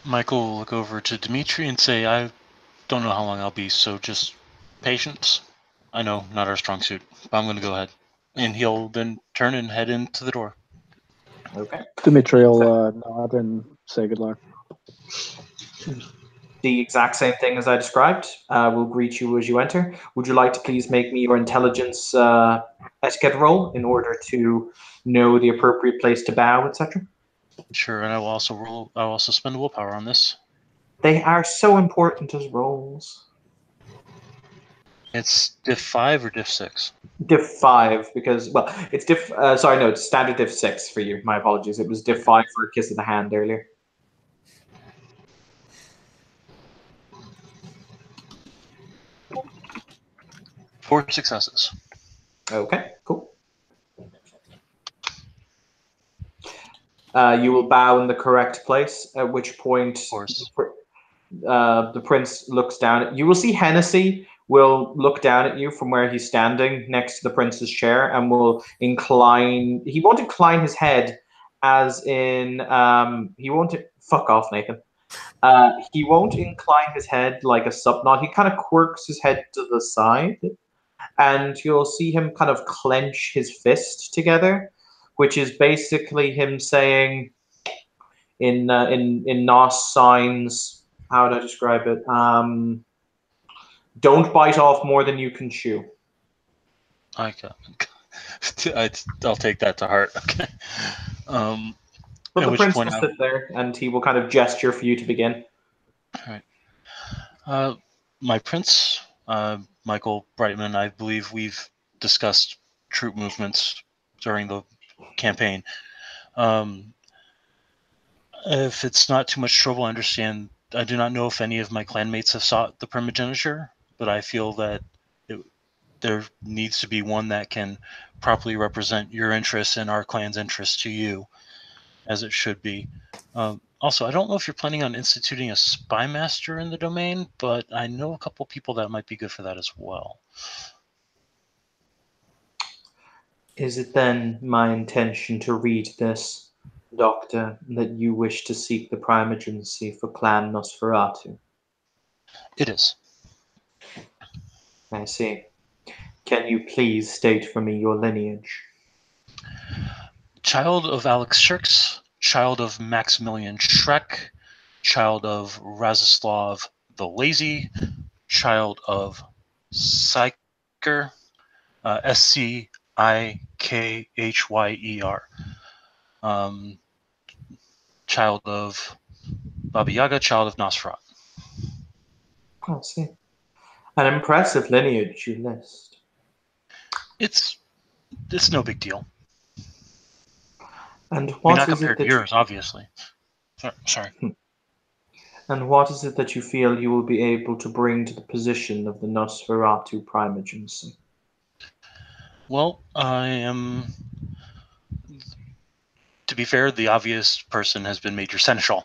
Michael will look over to Dimitri and say, I don't know how long I'll be, so just patience. I know, not our strong suit, but I'm going to go ahead. And he'll then turn and head into the door. Okay. Dimitri will nod and say good luck. The exact same thing as I described. Will greet you as you enter. Would you like to please make me your intelligence etiquette roll in order to know the appropriate place to bow, etc.? Sure, and I will also spend willpower on this. They are so important as rolls. It's diff 5 or diff 6? Diff 5, because, well, it's diff, it's standard diff 6 for you. My apologies. It was diff 5 for a kiss of the hand earlier. Four successes. Okay, cool. You will bow in the correct place, at which point Of course. the prince looks down at you. Will see Hennessy will look down at you from where he's standing next to the prince's chair and will incline. He won't incline his head as in he won't fuck off, Nathan. He won't incline his head like a subknot. He kind of quirks his head to the side, and you'll see him kind of clench his fist together, which is basically him saying in Nos signs. How would I describe it? Don't bite off more than you can chew. Okay. I'll take that to heart. Okay. But At the which prince point will sit there, and he will kind of gesture for you to begin. All right. My prince, Michael Brightman, I believe we've discussed troop movements during the campaign. If it's not too much trouble, I understand. I do not know if any of my clanmates have sought the primogeniture, but I feel that there needs to be one that can properly represent your interests and our clan's interests to you, as it should be. Also, I don't know if you're planning on instituting a spy master in the domain, but I know a couple people that might be good for that as well. Is it then my intention to read this, Doctor, that you wish to seek the primogency for Clan Nosferatu? It is. I see. Can you please state for me your lineage? Child of Alex Shirks, child of Maximilian Schreck, child of Razislav the Lazy, child of Syker, Scikhyer, child of Baba Yaga, child of Nosferatu. I see. An impressive lineage you list. It's no big deal. And I mean, what not is it compared to that yours, obviously. Sorry. and what is it that you feel you will be able to bring to the position of the Nosferatu primogency? Well, I am. To be fair, the obvious person has been Major Seneschal.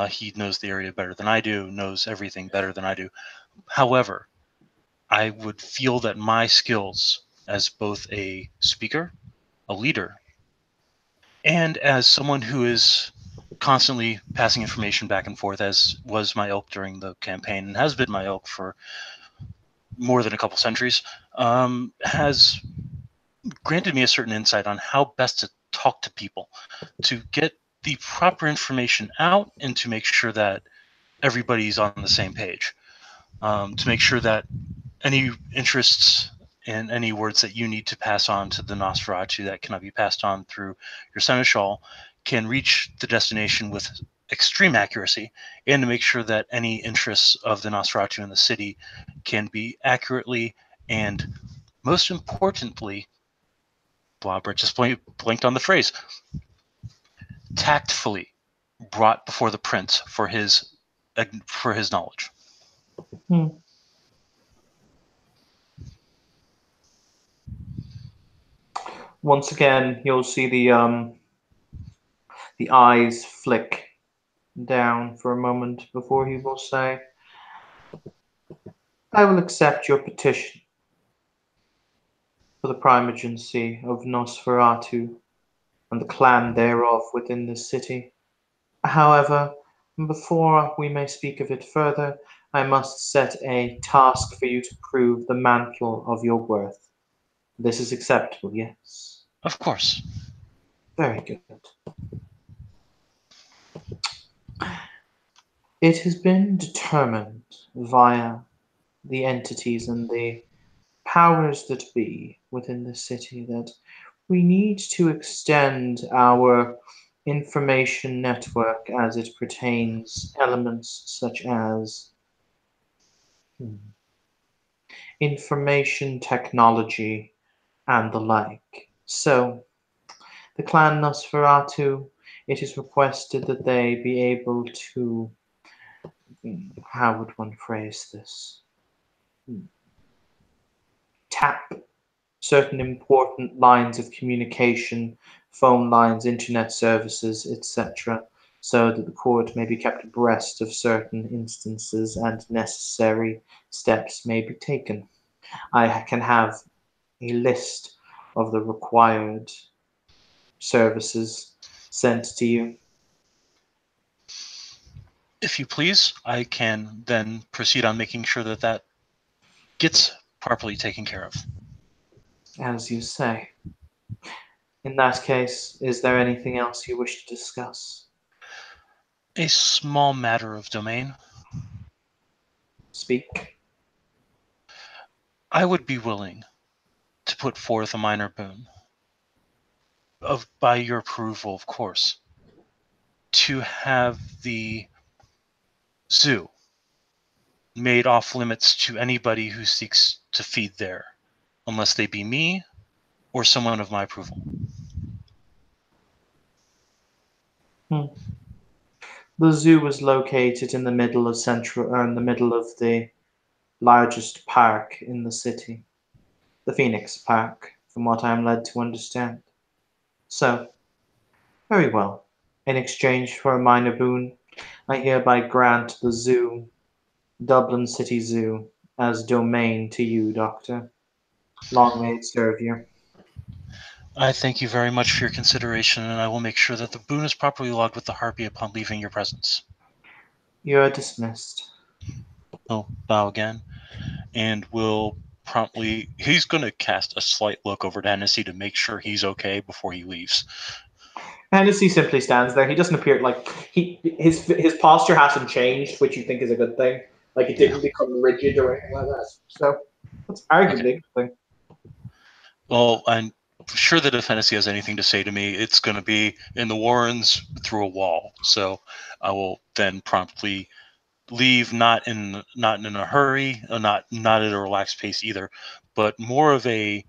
He knows the area better than I do, knows everything better than I do. However, I would feel that my skills as both a speaker, a leader, and as someone who is constantly passing information back and forth, as was my ilk during the campaign and has been my ilk for more than a couple centuries, has granted me a certain insight on how best to talk to people, to get the proper information out, and to make sure that everybody's on the same page. To make sure that any interests and any words that you need to pass on to the Nosferatu that cannot be passed on through your Seneschal can reach the destination with extreme accuracy, and to make sure that any interests of the Nosferatu in the city can be accurately and, most importantly, Blobber just blinked on the phrase, tactfully brought before the prince for his knowledge. Once again, you'll see the eyes flick down for a moment before he will say, I will accept your petition for the primogency of Nosferatu and the clan thereof within this city. However, before we may speak of it further, I must set a task for you to prove the mantle of your worth. This is acceptable, yes? Of course. Very good. It has been determined via the entities and the powers that be within the city that we need to extend our information network as it pertains elements such as information technology and the like. So, the clan Nosferatu, it is requested that they be able to, how would one phrase this? Tap certain important lines of communication, phone lines, internet services, etc., so that the court may be kept abreast of certain instances and necessary steps may be taken. I can have a list of the required services sent to you. If you please, I can then proceed on making sure that that gets properly taken care of. As you say. In that case, is there anything else you wish to discuss? A small matter of domain. Speak. I would be willing to put forth a minor boon, by your approval, of course, to have the zoo made off limits to anybody who seeks to feed there, unless they be me or someone of my approval. The zoo is located in the middle of the largest park in the city, the Phoenix Park, from what I am led to understand. So, very well. In exchange for a minor boon, I hereby grant the zoo, Dublin City Zoo, as domain to you, Doctor. Long may it serve you. I thank you very much for your consideration, and I will make sure that the boon is properly logged with the Harpy upon leaving your presence. You are dismissed. He'll bow again, and will promptly... He's going to cast a slight look over to Hennessy to make sure he's okay before he leaves. Hennessy simply stands there. He doesn't appear like his posture hasn't changed, which you think is a good thing. Like it didn't become rigid or anything like that. So that's arguably a good thing. Well, I'm sure that if Hennessy has anything to say to me, it's going to be in the Warrens through a wall. So I will then promptly leave, not in a hurry, not at a relaxed pace either, but more of a,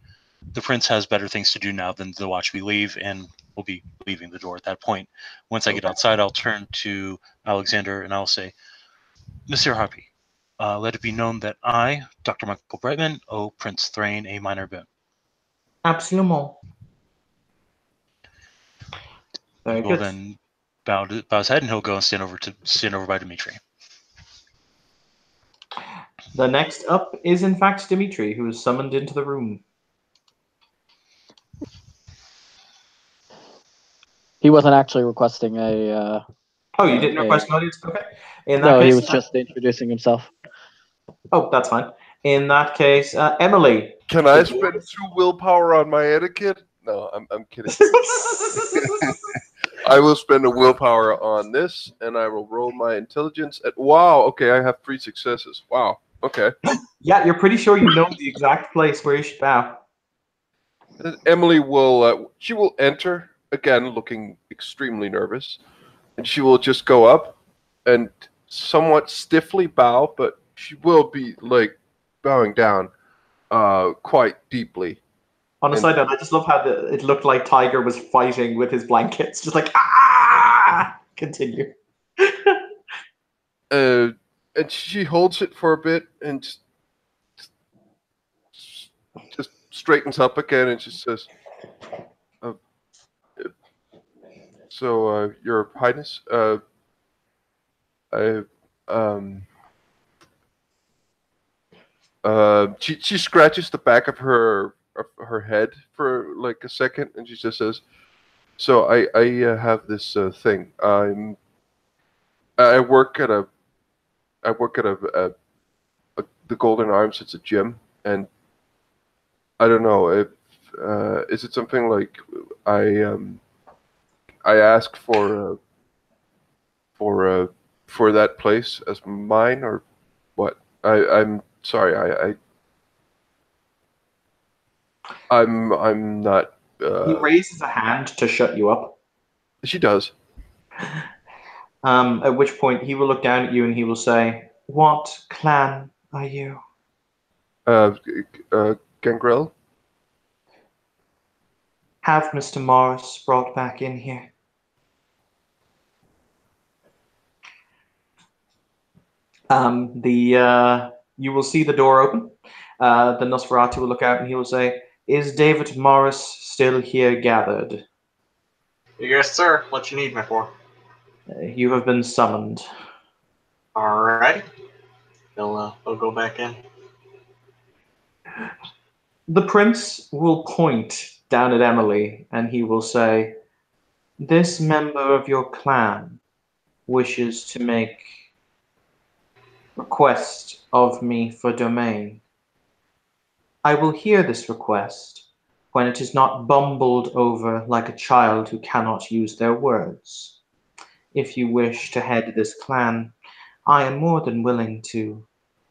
the prince has better things to do now than to watch me leave, and we'll be leaving the door at that point. Once I get outside, I'll turn to Alexander and I'll say, Monsieur Harpy, let it be known that I, Dr. Michael Brightman, owe Prince Thrain a minor boon. Absolument. Very He will good. then bow his head, and he'll go and stand over by Dimitri. The next up is in fact Dimitri, who is summoned into the room. He wasn't actually requesting a. Oh, you didn't request an audience? Okay. In that No, case, he was just introducing himself. Oh, that's fine. In that case, Emily. Can I spend 2 willpower on my etiquette? No, I'm kidding. I will spend a willpower on this, and I will roll my intelligence at... Wow, okay, I have 3 successes. Wow, okay. Yeah, you're pretty sure you know the exact place where you should bow. Emily will... she will enter, again, looking extremely nervous, and she will just go up and somewhat stiffly bow, but she will be, like, bowing down quite deeply. On a side note, I just love how it looked like Tiger was fighting with his blankets, just like, ah! Continue. And she holds it for a bit and just straightens up again and she says, Your Highness, she scratches the back of her head for like a second, and she just says, "So I have this thing. I work at the Golden Arms. It's a gym, and I don't know if is it something like I asked for that place as mine, or what? I'm sorry. I'm not. He raises a hand to shut you up. She does. At which point he will look down at you and he will say, "What clan are you?" Gangrel. Have Mr. Morris brought back in here. You will see the door open. The Nosferatu will look out and he will say, Is David Morris still here gathered? Yes, sir. What you need me for? You have been summoned. Alrighty. They'll go back in. The prince will point down at Emily and he will say, "This member of your clan wishes to make request of me for domain. I will hear this request when it is not bumbled over like a child who cannot use their words. If you wish to head this clan, I am more than willing to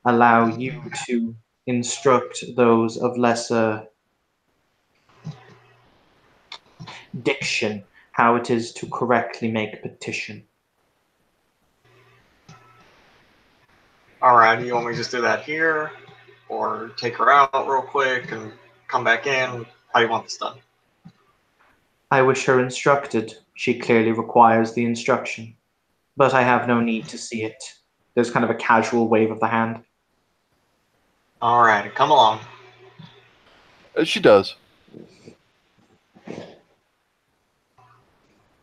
allow you to instruct those of lesser diction how it is to correctly make a petition." Alright, you want me to just do that here? Or take her out real quick and come back in? How do you want this done? I wish her instructed. She clearly requires the instruction. But I have no need to see it. There's kind of a casual wave of the hand. Alright, come along. She does.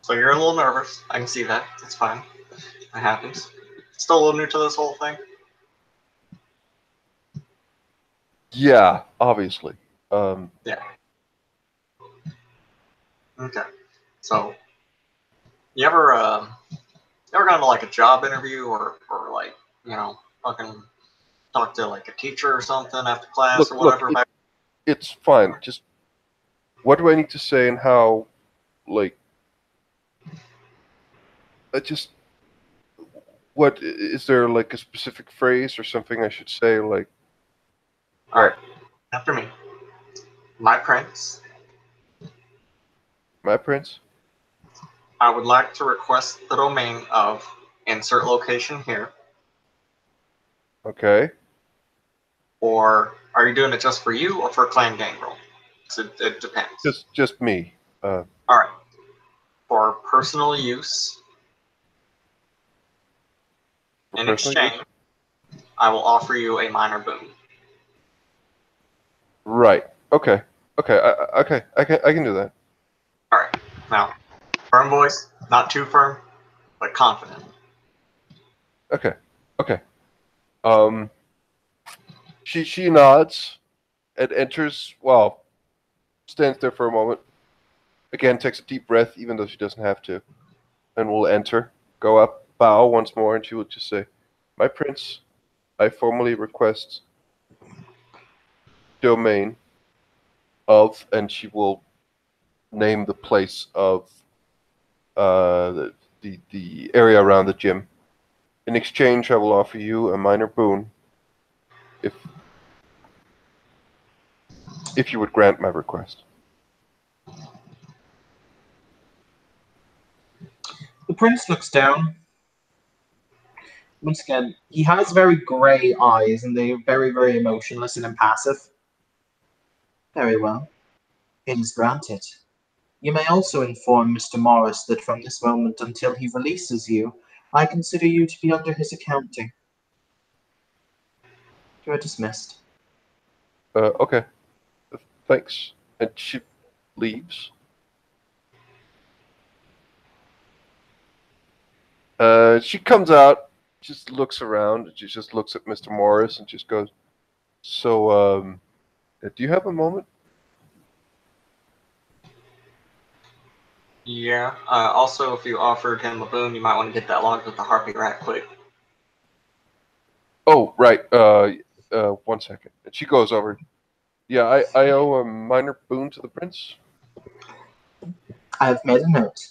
So you're a little nervous. I can see that. It's fine. It happens. Still a little new to this whole thing. Yeah, obviously. Okay. So, you ever gone to like a job interview or like, fucking talk to like a teacher or something after class or whatever? It's fine. Just what do I need to say and how? Like, what is there like a specific phrase or something I should say? Like, all right, after me. My prince. My prince. I would like to request the domain of insert location here. Okay. Or are you doing it just for you or for Clan Gangrel? It depends. Just me. All right. For personal use. In exchange, I will offer you a minor boon. Right. Okay. Okay. I can do that. All right. Now, firm voice, not too firm, but confident. Okay. Okay. She nods and enters. Well, stands there for a moment. Again, takes a deep breath, even though she doesn't have to, and will enter. Go up, bow once more, and she will just say, "My prince, I formally request domain of," and she will name the place of the area around the gym. "In exchange, I will offer you a minor boon if you would grant my request." The prince looks down. Once again, he has very grey eyes and they're very, very emotionless and impassive. Very well. It is granted. You may also inform Mr. Morris that from this moment until he releases you, I consider you to be under his accounting. You are dismissed. Okay. Thanks. And she leaves. She comes out, just looks around, she just looks at Mr. Morris and just goes, "So, do you have a moment?" Yeah. Also, if you offered him a boon, you might want to get that logged with the Harpy Rat quick. Oh, right. 1 second. And she goes over. "Yeah, I owe a minor boon to the prince." I have made a note.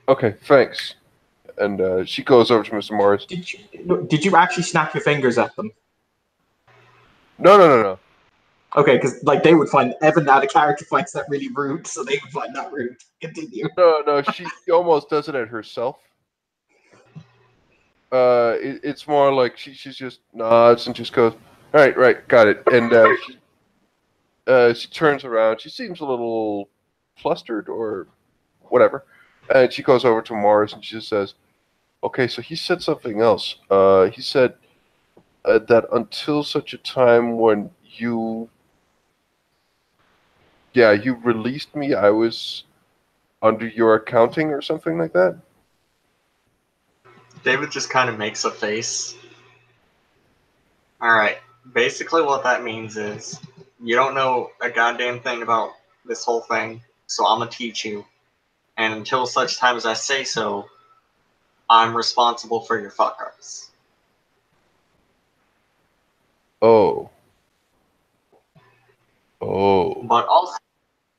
"Okay, thanks." And she goes over to Mr. Morris. Did you actually snap your fingers at them? No. Okay, because like they would find Evan out of character finds that really rude, so they would find that rude. Continue. No, she almost does it at herself. It's more like she just nods and just goes, right, got it. And she turns around. She seems a little flustered or whatever. And she goes over to Morris and she just says, "Okay, so he said something else. He said that until such a time when you Yeah, you released me. I was under your accounting or something like that? David just kind of makes a face. Alright, basically what that means is you don't know a goddamn thing about this whole thing, so I'm gonna teach you. And until such time as I say so, I'm responsible for your fuck ups. Oh. Oh. But also,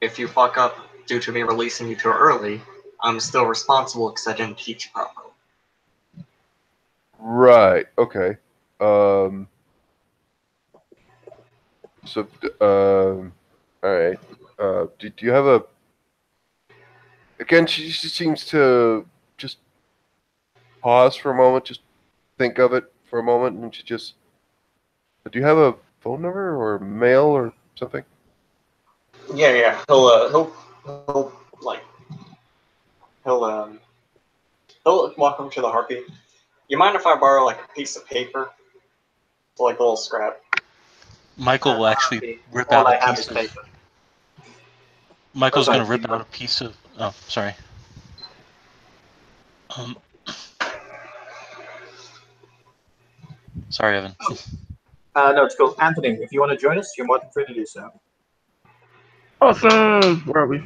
if you fuck up due to me releasing you too early, I'm still responsible because I didn't teach you properly. Right. Okay. So, all right. Do you have a? Again, she seems to just pause for a moment, just think of it for a moment, and she just. Do you have a phone number or mail or something? Yeah. He'll walk up to the harpy. You mind if I borrow like a piece of paper, like a little scrap? Michael will actually Harpy. rip All out I a have piece is of. paper. Michael's Sorry, going to rip keep out going. a piece of. Oh, sorry. Um, sorry, Evan. No, it's cool. Anthony, if you want to join us, you're more than free to do so. Awesome. Where are we?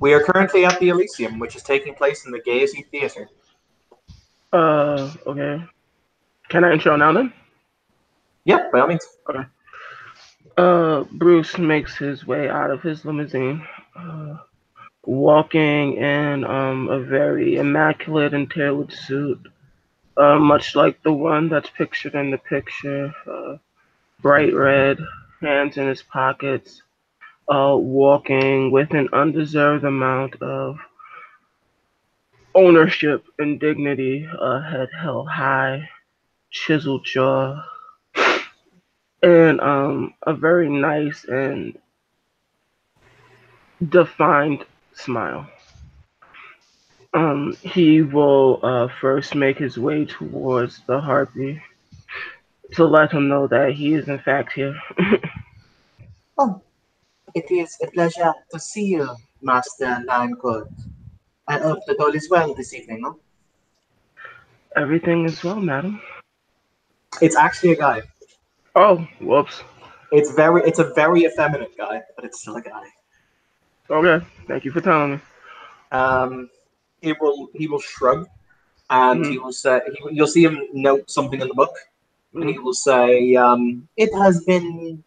We are currently at the Elysium, which is taking place in the Gaiety Theatre. Okay. Can I intro now then? Yep, by all means. Bruce makes his way out of his limousine, walking in a very immaculate and tailored suit, much like the one that's pictured in the picture. Bright red, hands in his pockets, walking with an undeserved amount of ownership and dignity, head held high, chiseled jaw, and a very nice and defined smile. He will first make his way towards the harpy to let him know that he is in fact here. Oh, it is a pleasure to see you, Master Ninecourt. I hope that all is well this evening, no? Everything is well, madam. It's actually a guy. Oh, whoops. It's a very effeminate guy, but it's still a guy. Okay, thank you for telling me. He will shrug, and he will say you'll see him note something in the book, and he will say, "It has been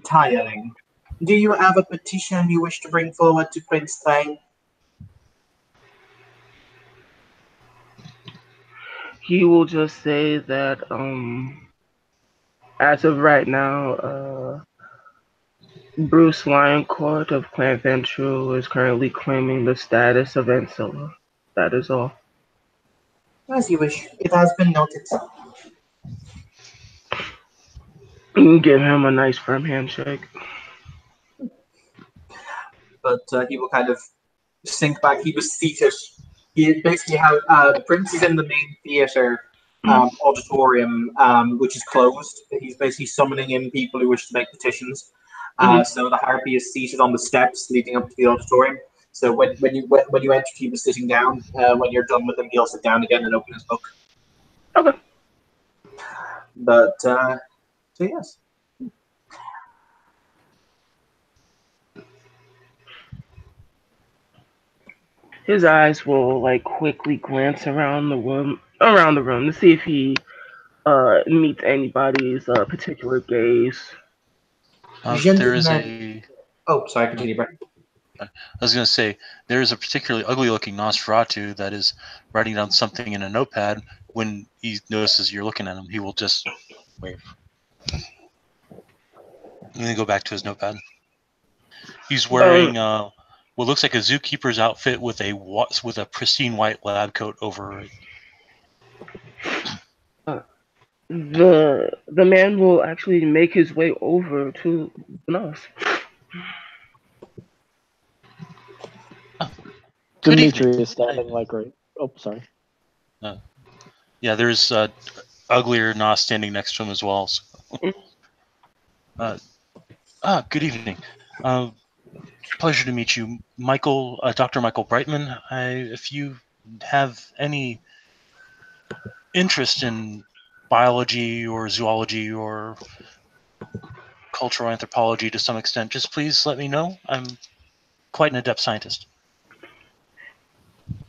tiring. Do you have a petition you wish to bring forward to Prince Thane?" He will just say that as of right now, Bruce Lioncourt of Clan Ventrue is currently claiming the status of Ancilla. That is all. As you wish. It has been noted. Give him a nice firm handshake. But he will kind of sink back. He was seated. He basically how the prince is in the main theater auditorium, which is closed. He's basically summoning in people who wish to make petitions. So the harpy is seated on the steps leading up to the auditorium. So when you enter, he was sitting down. When you're done with him, he'll sit down again and open his book. Okay. But so yes. His eyes will like quickly glance around the room to see if he meets anybody's particular gaze. There is a. Oh, sorry. Continue, Brett. I was going to say, there is a particularly ugly-looking Nosferatu that is writing down something in a notepad. When he notices you're looking at him, he will just wave. And then go back to his notepad. He's wearing what looks like a zookeeper's outfit with a pristine white lab coat over it. The man will actually make his way over to Nos. Good Dimitri evening. is standing like right. Oh, sorry. Yeah, there's uglier Nos standing next to him as well. So. Good evening. Pleasure to meet you, Michael, Dr. Michael Brightman. If you have any interest in biology or zoology or cultural anthropology to some extent, just please let me know. I'm quite an adept scientist.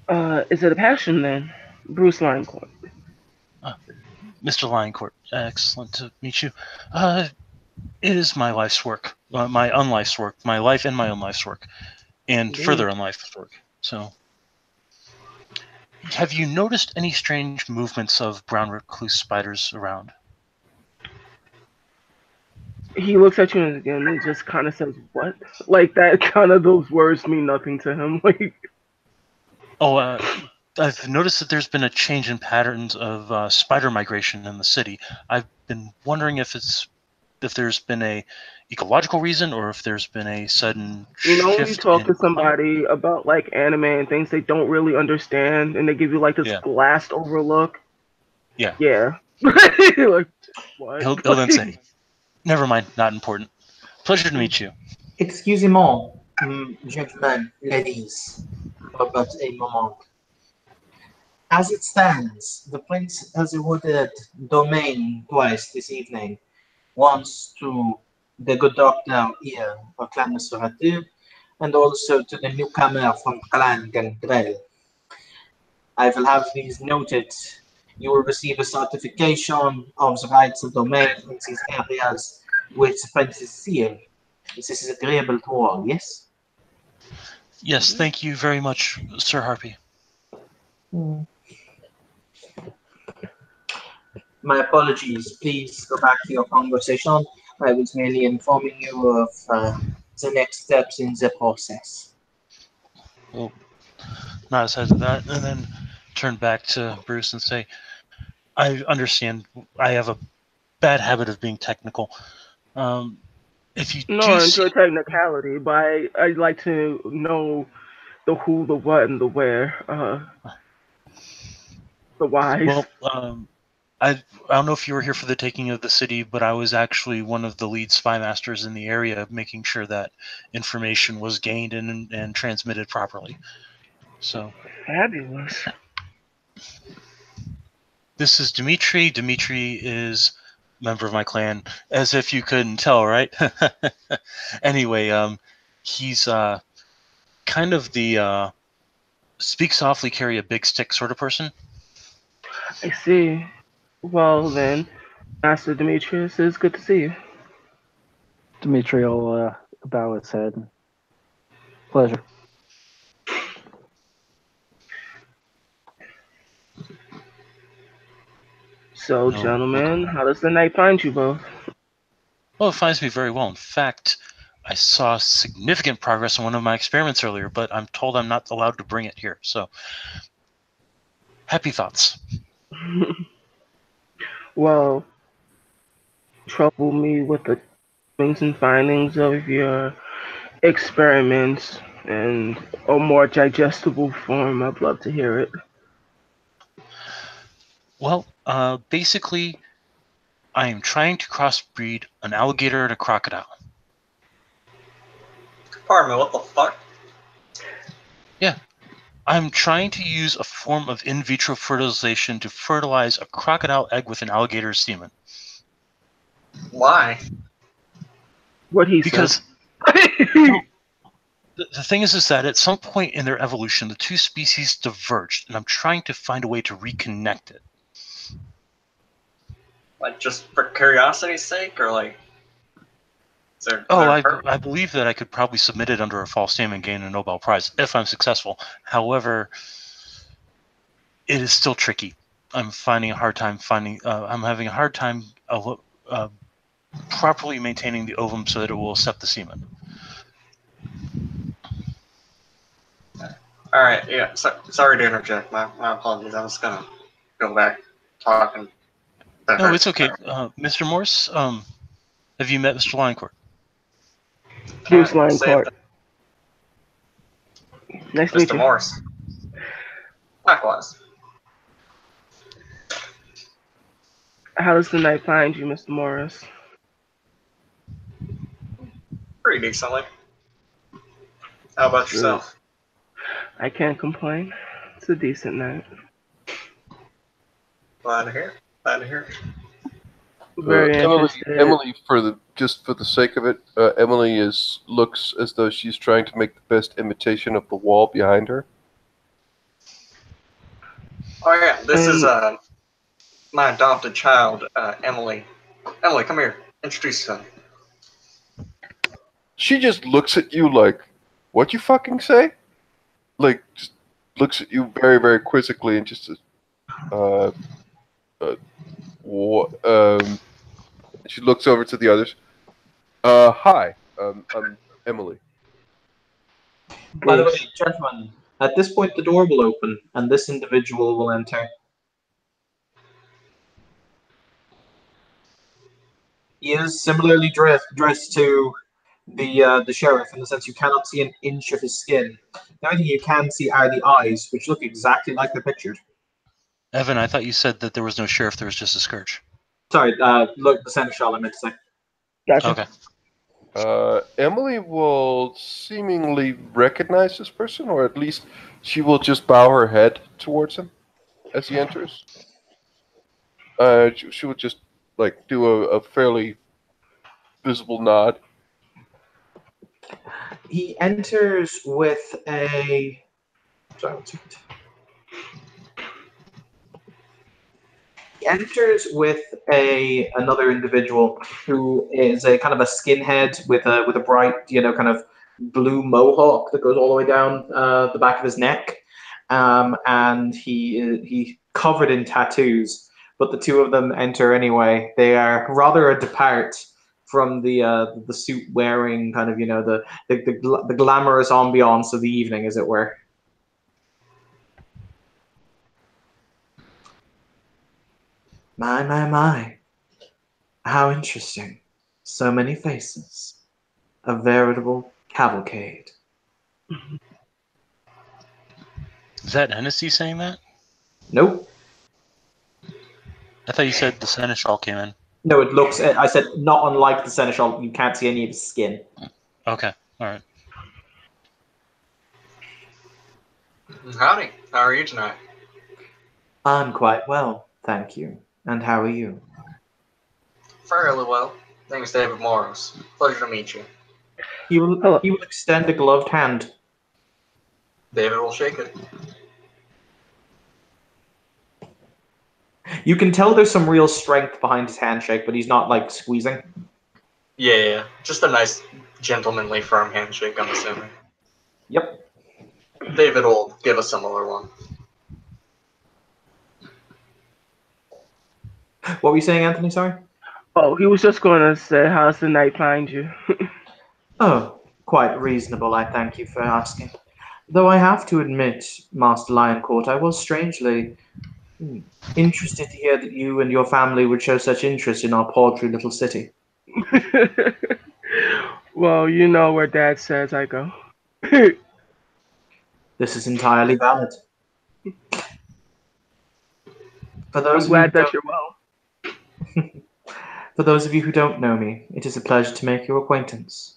Is it a passion then? Bruce Linecourt. Mr. Lioncourt, excellent to meet you. It is my life's work, my unlife's work, my life and my own life's work, and Indeed. further unlife's work. So, have you noticed any strange movements of brown recluse spiders around? He looks at you and again he just kind of says, "What?" Like that. Kind of those words mean nothing to him. Like, Oh, I've noticed that there's been a change in patterns of spider migration in the city. I've been wondering if there's been a ecological reason or if there's been a sudden you know, when you shift talk in to somebody about like anime and things they don't really understand, and they give you like this Yeah. glassed over look. Yeah. Yeah. Like, what? He'll then say, "Never mind, not important. Pleasure to meet you." Excusez-moi, gentlemen, ladies, for but a moment. As it stands, the prince has awarded domain twice this evening. Once to the good doctor here of Clan Masuratu, and also to the newcomer from Clan Gangrel. I will have these noted. You will receive a certification of the rights of domain in these areas with the prince's seal. This is agreeable to all, yes? Yes, thank you very much, Sir Harpy. My apologies. Please go back to your conversation. I was merely informing you of the next steps in the process. Well, not aside of that, and then turn back to Bruce and say, "I understand. I have a bad habit of being technical. If you No, do I see, enjoy technicality, but I like to know the who, the what, and the where. The whys. well, I don't know if you were here for the taking of the city, but I was actually one of the lead spy masters in the area, making sure that information was gained and transmitted properly. So Fabulous. this is Dimitri. Dimitri is a member of my clan, as if you couldn't tell, right? Anyway, he's kind of the speak softly, carry a big stick sort of person. I see. Well then, Master Demetrius, it's good to see you. Dimitri will bow his head. Pleasure. So, No, gentlemen, how does the night find you both? well, it finds me very well. In fact, I saw significant progress on one of my experiments earlier, but I'm told I'm not allowed to bring it here. So, happy thoughts. Well, trouble me with the things and findings of your experiments in a more digestible form. I'd love to hear it. Well, basically, I am trying to crossbreed an alligator and a crocodile. Pardon me, what the fuck? I'm trying to use a form of in vitro fertilization to fertilize a crocodile egg with an alligator's semen. Why? What he Because said. the thing is that at some point in their evolution, the two species diverged, and I'm trying to find a way to reconnect it. Like, just for curiosity's sake, or like... Is there, Oh, is there I believe that I could probably submit it under a false name and gain a Nobel Prize if I'm successful. However, it is still tricky. I'm finding a hard time I'm having a hard time properly maintaining the ovum so that it will accept the semen. Alright, yeah, sorry to interject. My apologies. I was gonna go back talking. No, it's okay. Mr. Morse, have you met Mr. Linecourt? Bruce Linecourt. Nice to meet Mr. you. Morse. Likewise. How does the night find you, Mr. Morris? Pretty decently. How about yourself? I can't complain. It's a decent night. Glad to hear. Glad to hear. Very interested. Emily, for the sake of it, Emily looks as though she's trying to make the best imitation of the wall behind her. Oh yeah, this is my adopted child, Emily. Emily, come here. Introduce yourself. She just looks at you like, "What you fucking say?" Like, just looks at you very, very quizzically and just says, she looks over to the others. Hi, I'm Emily. By the way, gentlemen, at this point the door will open and this individual will enter. He is similarly dressed to the sheriff in the sense you cannot see an inch of his skin. The only thing you can see are the eyes, which look exactly like they're pictured. Evan, I thought you said that there was no sheriff, there was just a scourge. Sorry, look, the seneschal, I meant to say. Gotcha. Okay. Emily will seemingly recognize this person, or at least she will just bow her head towards him as he enters. She would just like do a fairly visible nod. He enters with a. Sorry, 1 second. He enters with another individual who is a kind of a skinhead with a bright, kind of blue mohawk that goes all the way down the back of his neck, and he covered in tattoos. But the two of them enter anyway. They are rather apart from the suit wearing kind of the glamorous ambiance of the evening, as it were. My. How interesting. So many faces. A veritable cavalcade. Is that Hennessy saying that? Nope. I thought you said the seneschal came in. No, it looks. I said not unlike the seneschal. You can't see any of his skin. Okay, all right. Howdy. How are you tonight? I'm quite well, thank you. And how are you? Fairly well. Name's David Morris. Pleasure to meet you. He will extend a gloved hand. David will shake it. You can tell there's some real strength behind his handshake, but he's not like squeezing. Yeah. Just a nice, gentlemanly, firm handshake, I'm assuming. Yep. David will give a similar one. What were you saying, Anthony? Sorry? Oh, he was just going to say, how's the night find you? Oh, quite reasonable, I thank you for asking. Though I have to admit, Master Lioncourt, I was strangely interested to hear that you and your family would show such interest in our paltry little city. Well, you know where Dad says I go. This is entirely valid. For those I'm glad that you're well. For those of you who don't know me, it is a pleasure to make your acquaintance.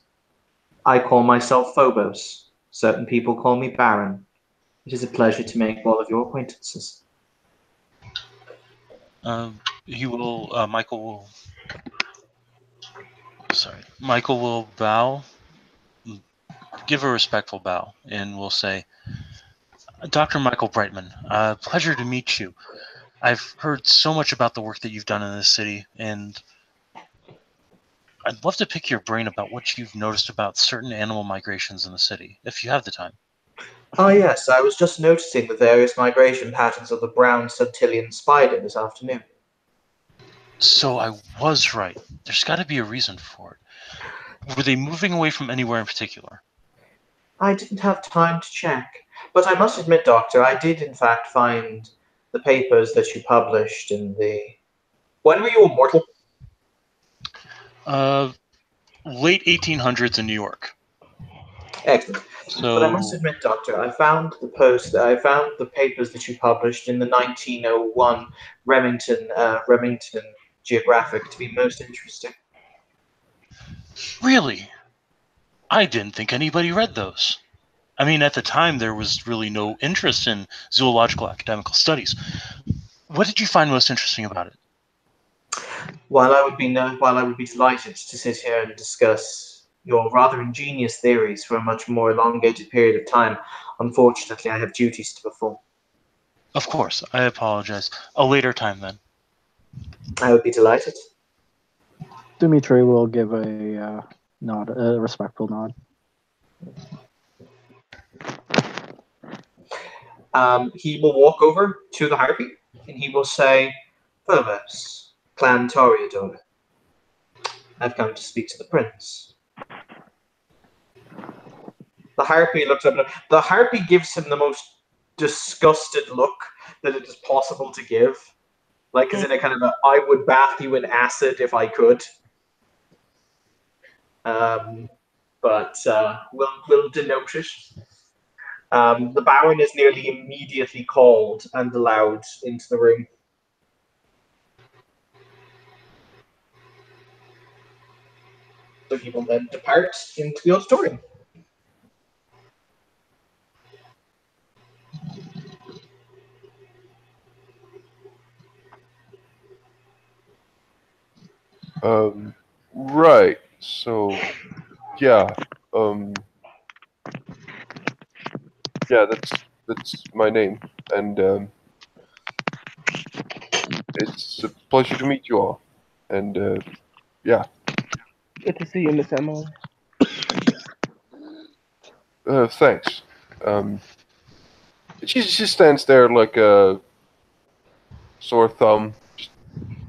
I call myself Phobos. Certain people call me Baron. It is a pleasure to make all of your acquaintances. Michael will bow, give a respectful bow, and will say, Dr. Michael Brightman, pleasure to meet you. I've heard so much about the work that you've done in this city, and I'd love to pick your brain about what you've noticed about certain animal migrations in the city, if you have the time. Oh yes, I was just noticing the various migration patterns of the brown Subtilian spider this afternoon. So I was right. There's got to be a reason for it. Were they moving away from anywhere in particular? I didn't have time to check, but I must admit, Doctor, I did in fact find the papers that you published in the... When were you immortal? Late 1800s in New York. Excellent. So, But I must admit, Doctor, I found the papers that you published in the 1901 Remington Geographic to be most interesting. Really? I didn't think anybody read those. I mean, at the time, there was really no interest in zoological academical studies. What did you find most interesting about it? While I would be delighted to sit here and discuss your rather ingenious theories for a much more elongated period of time, unfortunately, I have duties to perform. Of course, I apologize. A later time, then. I would be delighted. Dimitri will give a nod, a respectful nod. He will walk over to the harpy and he will say, "Phobos, Clan Toreador. I've come to speak to the prince." The harpy looks up. The harpy gives him the most disgusted look that it is possible to give. Like, as in a kind of I would bath you in acid if I could. But we'll denote it. The Baron is nearly immediately called and allowed into the room. So he will then depart into the auditorium. Right. So, yeah. Yeah, that's my name, and it's a pleasure to meet you all. And yeah. Good to see you, Miss Emily. Thanks. She stands there like a sore thumb, just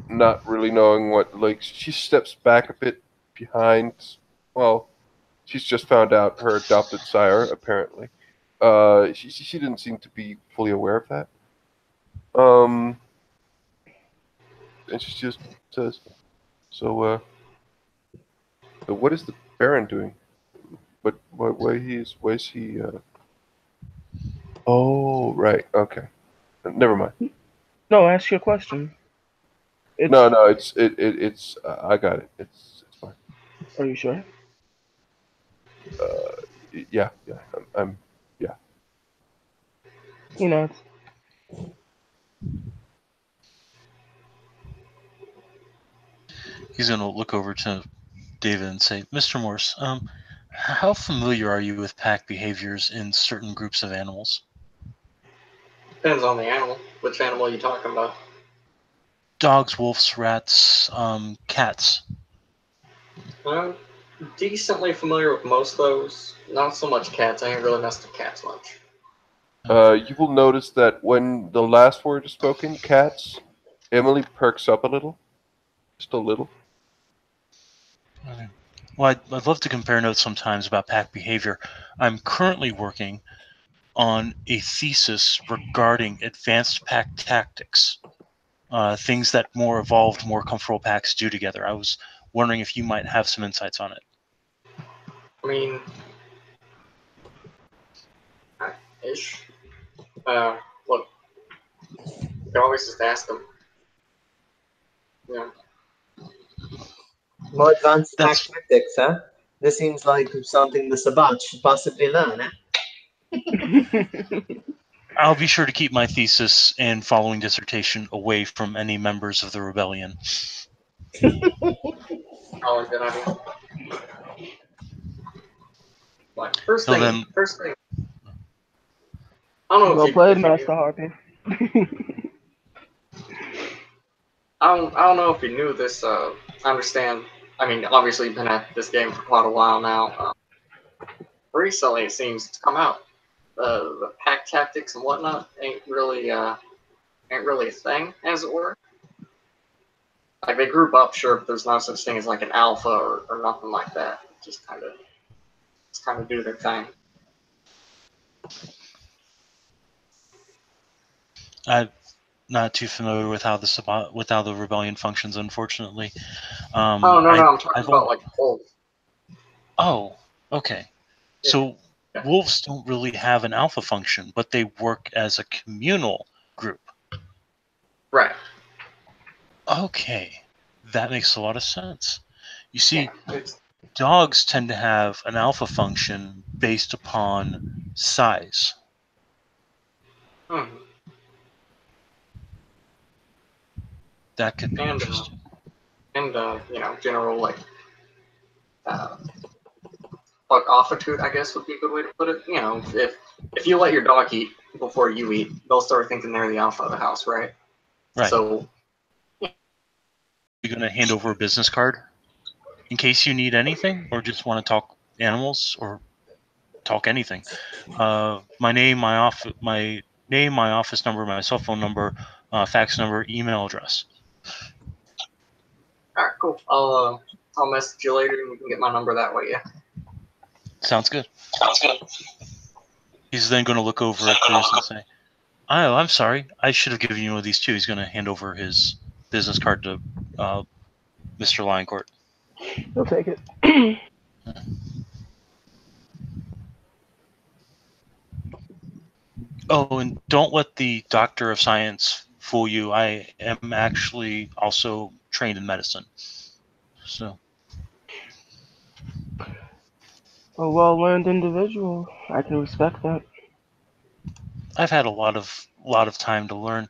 not really knowing what. Like, she steps back a bit behind. Well, she's just found out her adopted sire, apparently. She didn't seem to be fully aware of that. And she just says, "So what is the Baron doing? But why is he? Oh, right, okay, never mind. No, ask your question. No, it's I got it. It's fine. Are you sure? Yeah, I'm yeah. You know, He's going to look over to David and say, Mr. Morse, how familiar are you with pack behaviors in certain groups of animals? Depends on the animal. Which animal are you talking about? Dogs, wolves, rats, cats. I'm decently familiar with most of those. Not so much cats. I ain't really messed with cats much. You will notice that when the last word is spoken, cats, Emily perks up a little, just a little. Okay. Well, I'd love to compare notes sometimes about pack behavior. I'm currently working on a thesis regarding advanced pack tactics, things that more evolved, more comfortable packs do together. I was wondering if you might have some insights on it. I mean, ish. Look, you can always just ask them. Yeah. More advanced pack That's- tactics, huh? This seems like something the Sabbat should possibly learn, eh? I'll be sure to keep my thesis and following dissertation away from any members of the rebellion. Oh, good idea. Like, first thing. I don't know well if played, you Master knew, Harpy. I don't know if you knew this. I understand. I mean, obviously you've been at this game for quite a while now. Recently, it seems to come out. The pack tactics and whatnot ain't really a thing, as it were. Like, they group up, sure, but there's no such thing as like an alpha or nothing like that. Just kind of do their thing. I'm not too familiar with how the rebellion functions, unfortunately. Oh no, I'm talking about like wolves. Oh, okay. Yeah. So Yeah. wolves don't really have an alpha function, but they work as a communal group. Right. Okay, that makes a lot of sense. You see, Yeah, dogs tend to have an alpha function based upon size. Hmm. That could be And, interesting. And general offitude, I guess would be a good way to put it. If you let your dog eat before you eat, they'll start thinking they're the alpha of the house, right? Right. So You're going to hand over a business card in case you need anything or just want to talk animals or talk anything. My name, my office number, my cell phone number, fax number, email address. all right, cool. I'll message you later, and you can get my number that way. Yeah. Sounds good. Sounds good. He's then going to look over at Bruce and say, "Oh, I'm sorry. I should have given you one of these too." He's going to hand over his business card to Mr. Lioncourt. He'll take it. Oh, and don't let the Doctor of Science fool you. I am actually also trained in medicine. So A well-learned individual. I can respect that. I've had a lot of time to learn.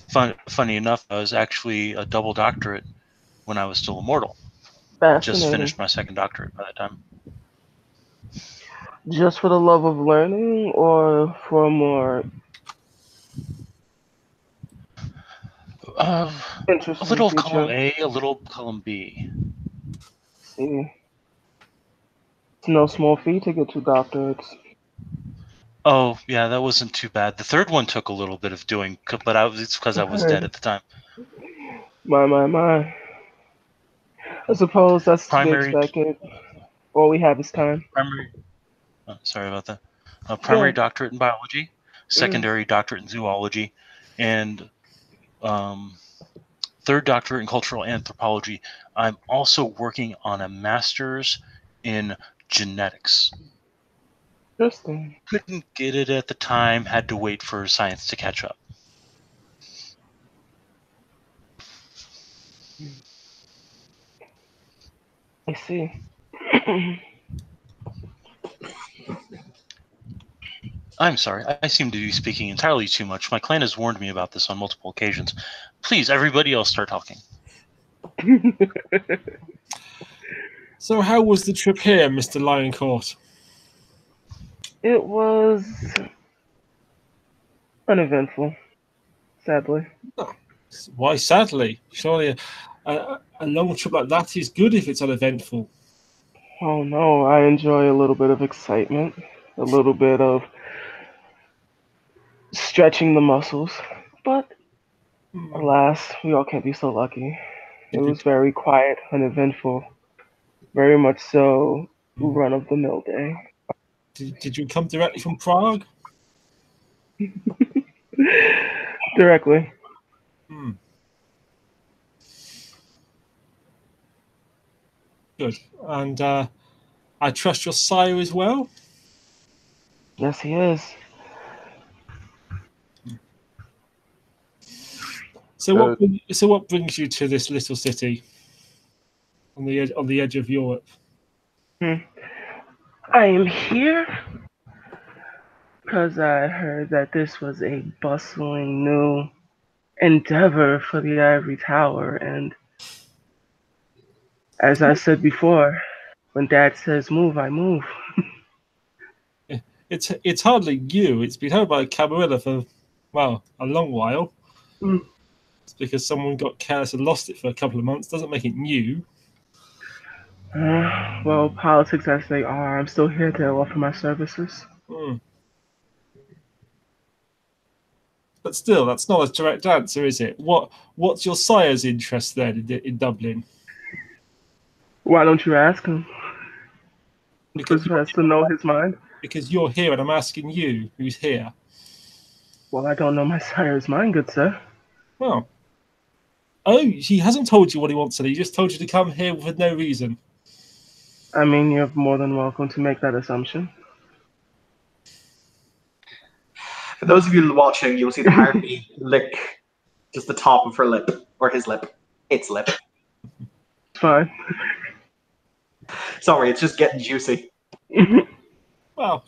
Funny enough, I was actually a double doctorate when I was still immortal. Just Fascinating. finished my second doctorate by that time. Just for the love of learning, or for more A interesting little future? column A, a little column B. See, it's no small feat to get 2 doctorates. Oh, yeah, that wasn't too bad. The third one took a little bit of doing, but it's because I was dead at the time. My. I suppose that's to be Primary- expected. All we have is time. Sorry about that. Primary Yeah. doctorate in biology, secondary doctorate in zoology, and third doctorate in cultural anthropology. I'm also working on a master's in genetics. Interesting. Couldn't get it at the time, had to wait for science to catch up. I see. I'm sorry, I seem to be speaking entirely too much. My clan has warned me about this on multiple occasions. Please, everybody else start talking. So, how was the trip here, Mr. Lioncourt? It was uneventful, sadly. Why, sadly? Surely a long trip like that is good if it's uneventful. Oh no, I enjoy a little bit of excitement, a little bit of stretching the muscles, but alas, we all can't be so lucky. It was very quiet, uneventful, very much so run-of-the-mill day. Did you come directly from Prague? Directly. Good. And I trust your sire as well? Yes, he is. So what brings you to this little city on the edge of Europe? I am here because I heard that this was a bustling new endeavor for the Ivory Tower, and as I said before, when Dad says move, I move. It's hardly new. It's been held by Camarilla for, well, a long while. It's because someone got careless and lost it for a couple of months. Doesn't make it new. Well, politics as they are, I'm still here to offer my services. But still, that's not a direct answer, is it? What's your sire's interest then in Dublin? Why don't you ask him? Because he has to know his mind. Because you're here and I'm asking you who's here. Well, I don't know my sire's mind, good sir. Well. Oh, he hasn't told you what he wants to do. He just told you to come here for no reason. I mean, you're more than welcome to make that assumption. For those of you watching, you'll see the Harpy lick just the top of her lip, or his lip. Its lip. It's fine. Sorry, it's just getting juicy. Well,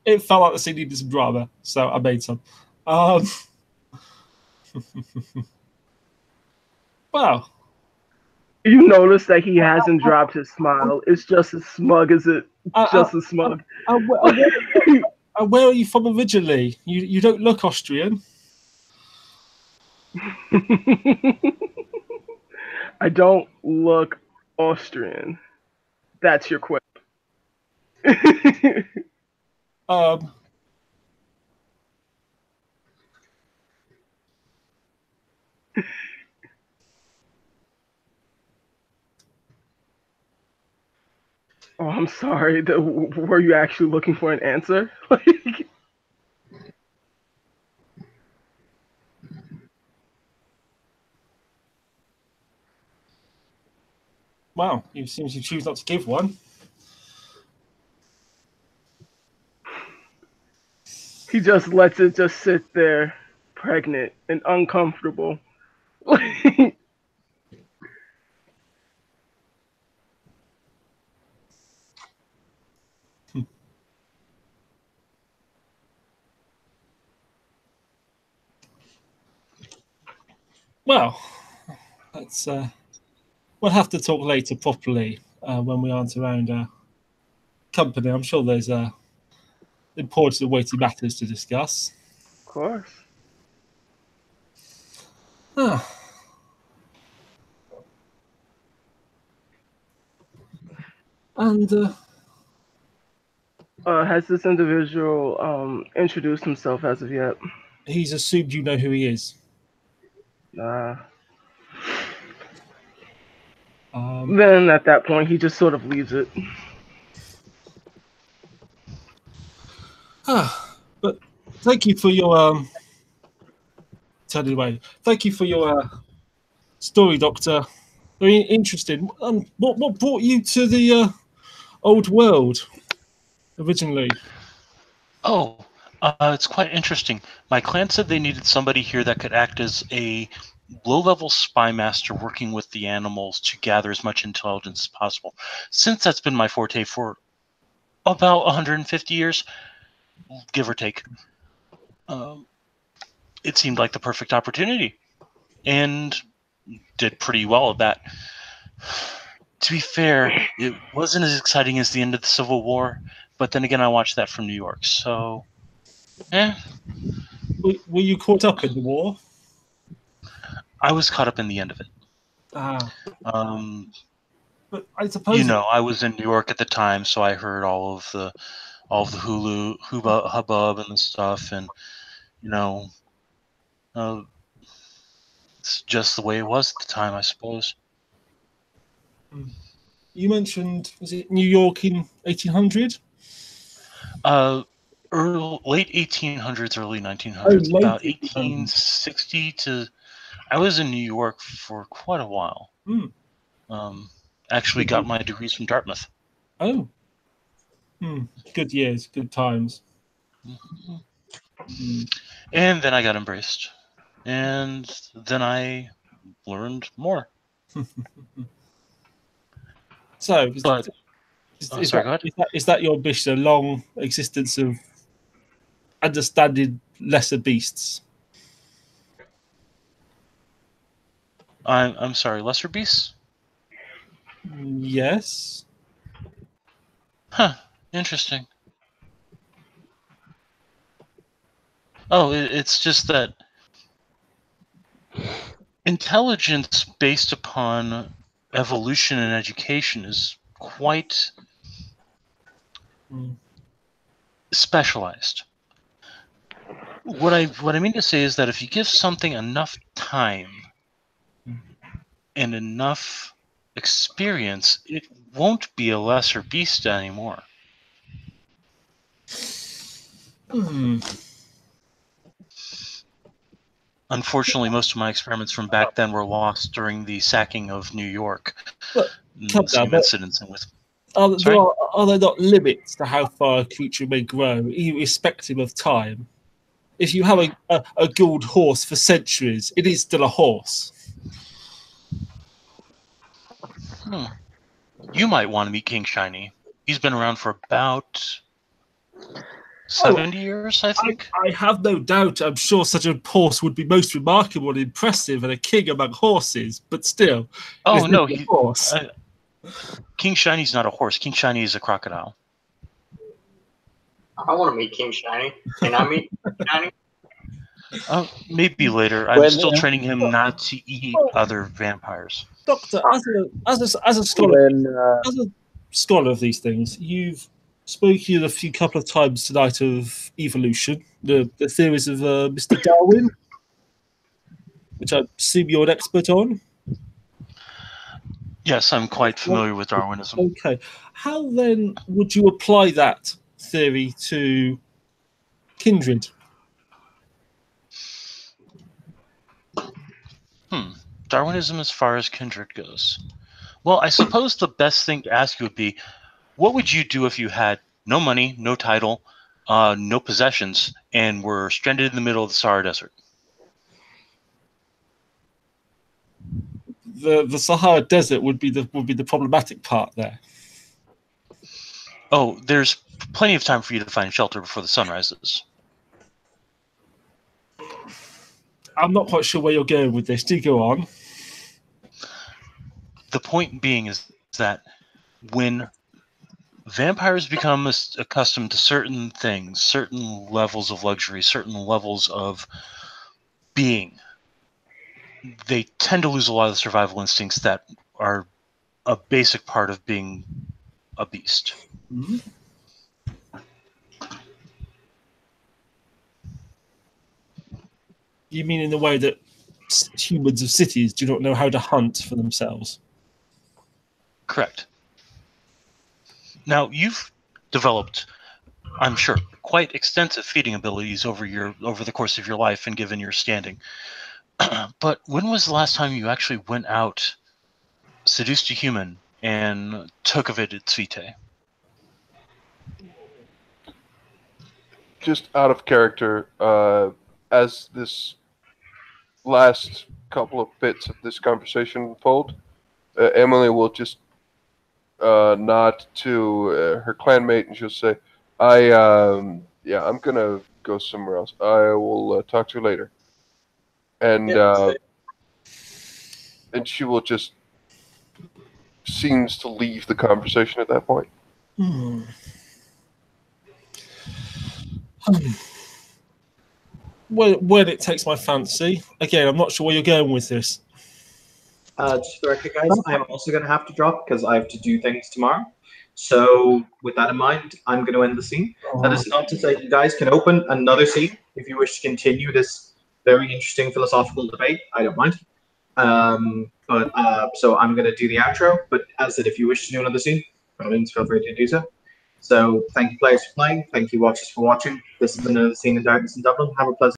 it felt like the scene needed some drama, so I made some. Well, You notice that he hasn't dropped his smile. It's just as smug as it. Just as smug. where are you from originally? You don't look Austrian. I don't look Austrian. That's your quip. Oh, I'm sorry. Were you actually looking for an answer? Wow, it seems you choose not to give one. He just lets it just sit there, pregnant and uncomfortable. Well, that's we'll have to talk later properly when we aren't around our company. I'm sure there's important and weighty matters to discuss. Of course. And has this individual introduced himself as of yet? he's assumed you know who he is. Then at that point, he just sort of leaves it. But thank you for your turn it away. Thank you for your story, Doctor. Very interesting. What brought you to the old world originally? Oh, it's quite interesting. My clan said they needed somebody here that could act as a low-level spy master working with the animals to gather as much intelligence as possible. Since that's been my forte for about 150 years, give or take, it seemed like the perfect opportunity, and did pretty well at that. To be fair, it wasn't as exciting as the end of the Civil War, but then again, I watched that from New York, so Were you caught up in the war? I was caught up in the end of it. But I suppose I was in New York at the time, so I heard all of the hubbub and the stuff, and it's just the way it was at the time, I suppose. You mentioned, was it New York in 1800? Late 1800s, early 1900s, about 1860 to. I was in New York for quite a while. Actually, got my degrees from Dartmouth. Oh, good years, good times. And then I got embraced, and then I learned more. So, But is that your ambition? A long existence of understanding lesser beasts? I'm sorry, lesser beasts? Yes. Huh. Interesting. Oh, it's just that intelligence based upon evolution and education is quite specialized. What I mean to say is that if you give something enough time and enough experience, it won't be a lesser beast anymore. Unfortunately, most of my experiments from back then were lost during the sacking of New York. Are there not limits to how far a creature may grow, irrespective of time? If you have a gilded horse for centuries, it is still a horse. You might want to meet King Shiny. He's been around for about 70 years, I think. I have no doubt. I'm sure such a horse would be most remarkable and impressive, and a king among horses. But still, Oh no, a horse. King Shiny's not a horse. King Shiny is a crocodile. I want to meet King Shiny. Can I meet Shiny? Maybe later. I'm When, still training him not to eat other vampires. Doctor, as a scholar, When, as a scholar of these things, you've spoken a couple of times tonight of evolution, the theories of Mr. Darwin, which I assume you're an expert on. Yes, I'm quite familiar with Darwinism. Okay. How then would you apply that theory to kindred? Darwinism as far as kindred goes. Well, I suppose the best thing to ask you would be, what would you do if you had no money, no title, no possessions, and were stranded in the middle of the Sahara Desert? The Sahara Desert would be the problematic part there. Oh, there's plenty of time for you to find shelter before the sun rises. I'm not quite sure where you're going with this. Do go on. The point being is that when vampires become accustomed to certain things, certain levels of luxury, certain levels of being, they tend to lose a lot of the survival instincts that are a basic part of being a beast. Mm-hmm. You mean in the way that humans of cities do not know how to hunt for themselves? Correct. Now, you've developed, I'm sure, quite extensive feeding abilities over the course of your life and given your standing. But when was the last time you actually went out, seduced a human, and took of it its vitae? Just out of character, as this last couple of bits of this conversation unfold, Emily will just nod to her clanmate and she'll say, I'm gonna go somewhere else. I will talk to you later. And and she will just seems to leave the conversation at that point. When it takes my fancy. Again, I'm not sure where you're going with this. Just for the record, guys, I'm also going to have to drop because I have to do things tomorrow. So, with that in mind, I'm going to end the scene. That is not to say you guys can open another scene if you wish to continue this very interesting philosophical debate. I don't mind. So I'm going to do the outro. But as I said, if you wish to do another scene, by all means, feel free to do so. So, thank you, players, for playing. Thank you, watchers, for watching. This has been another scene in Darkness in Dublin. Have a pleasant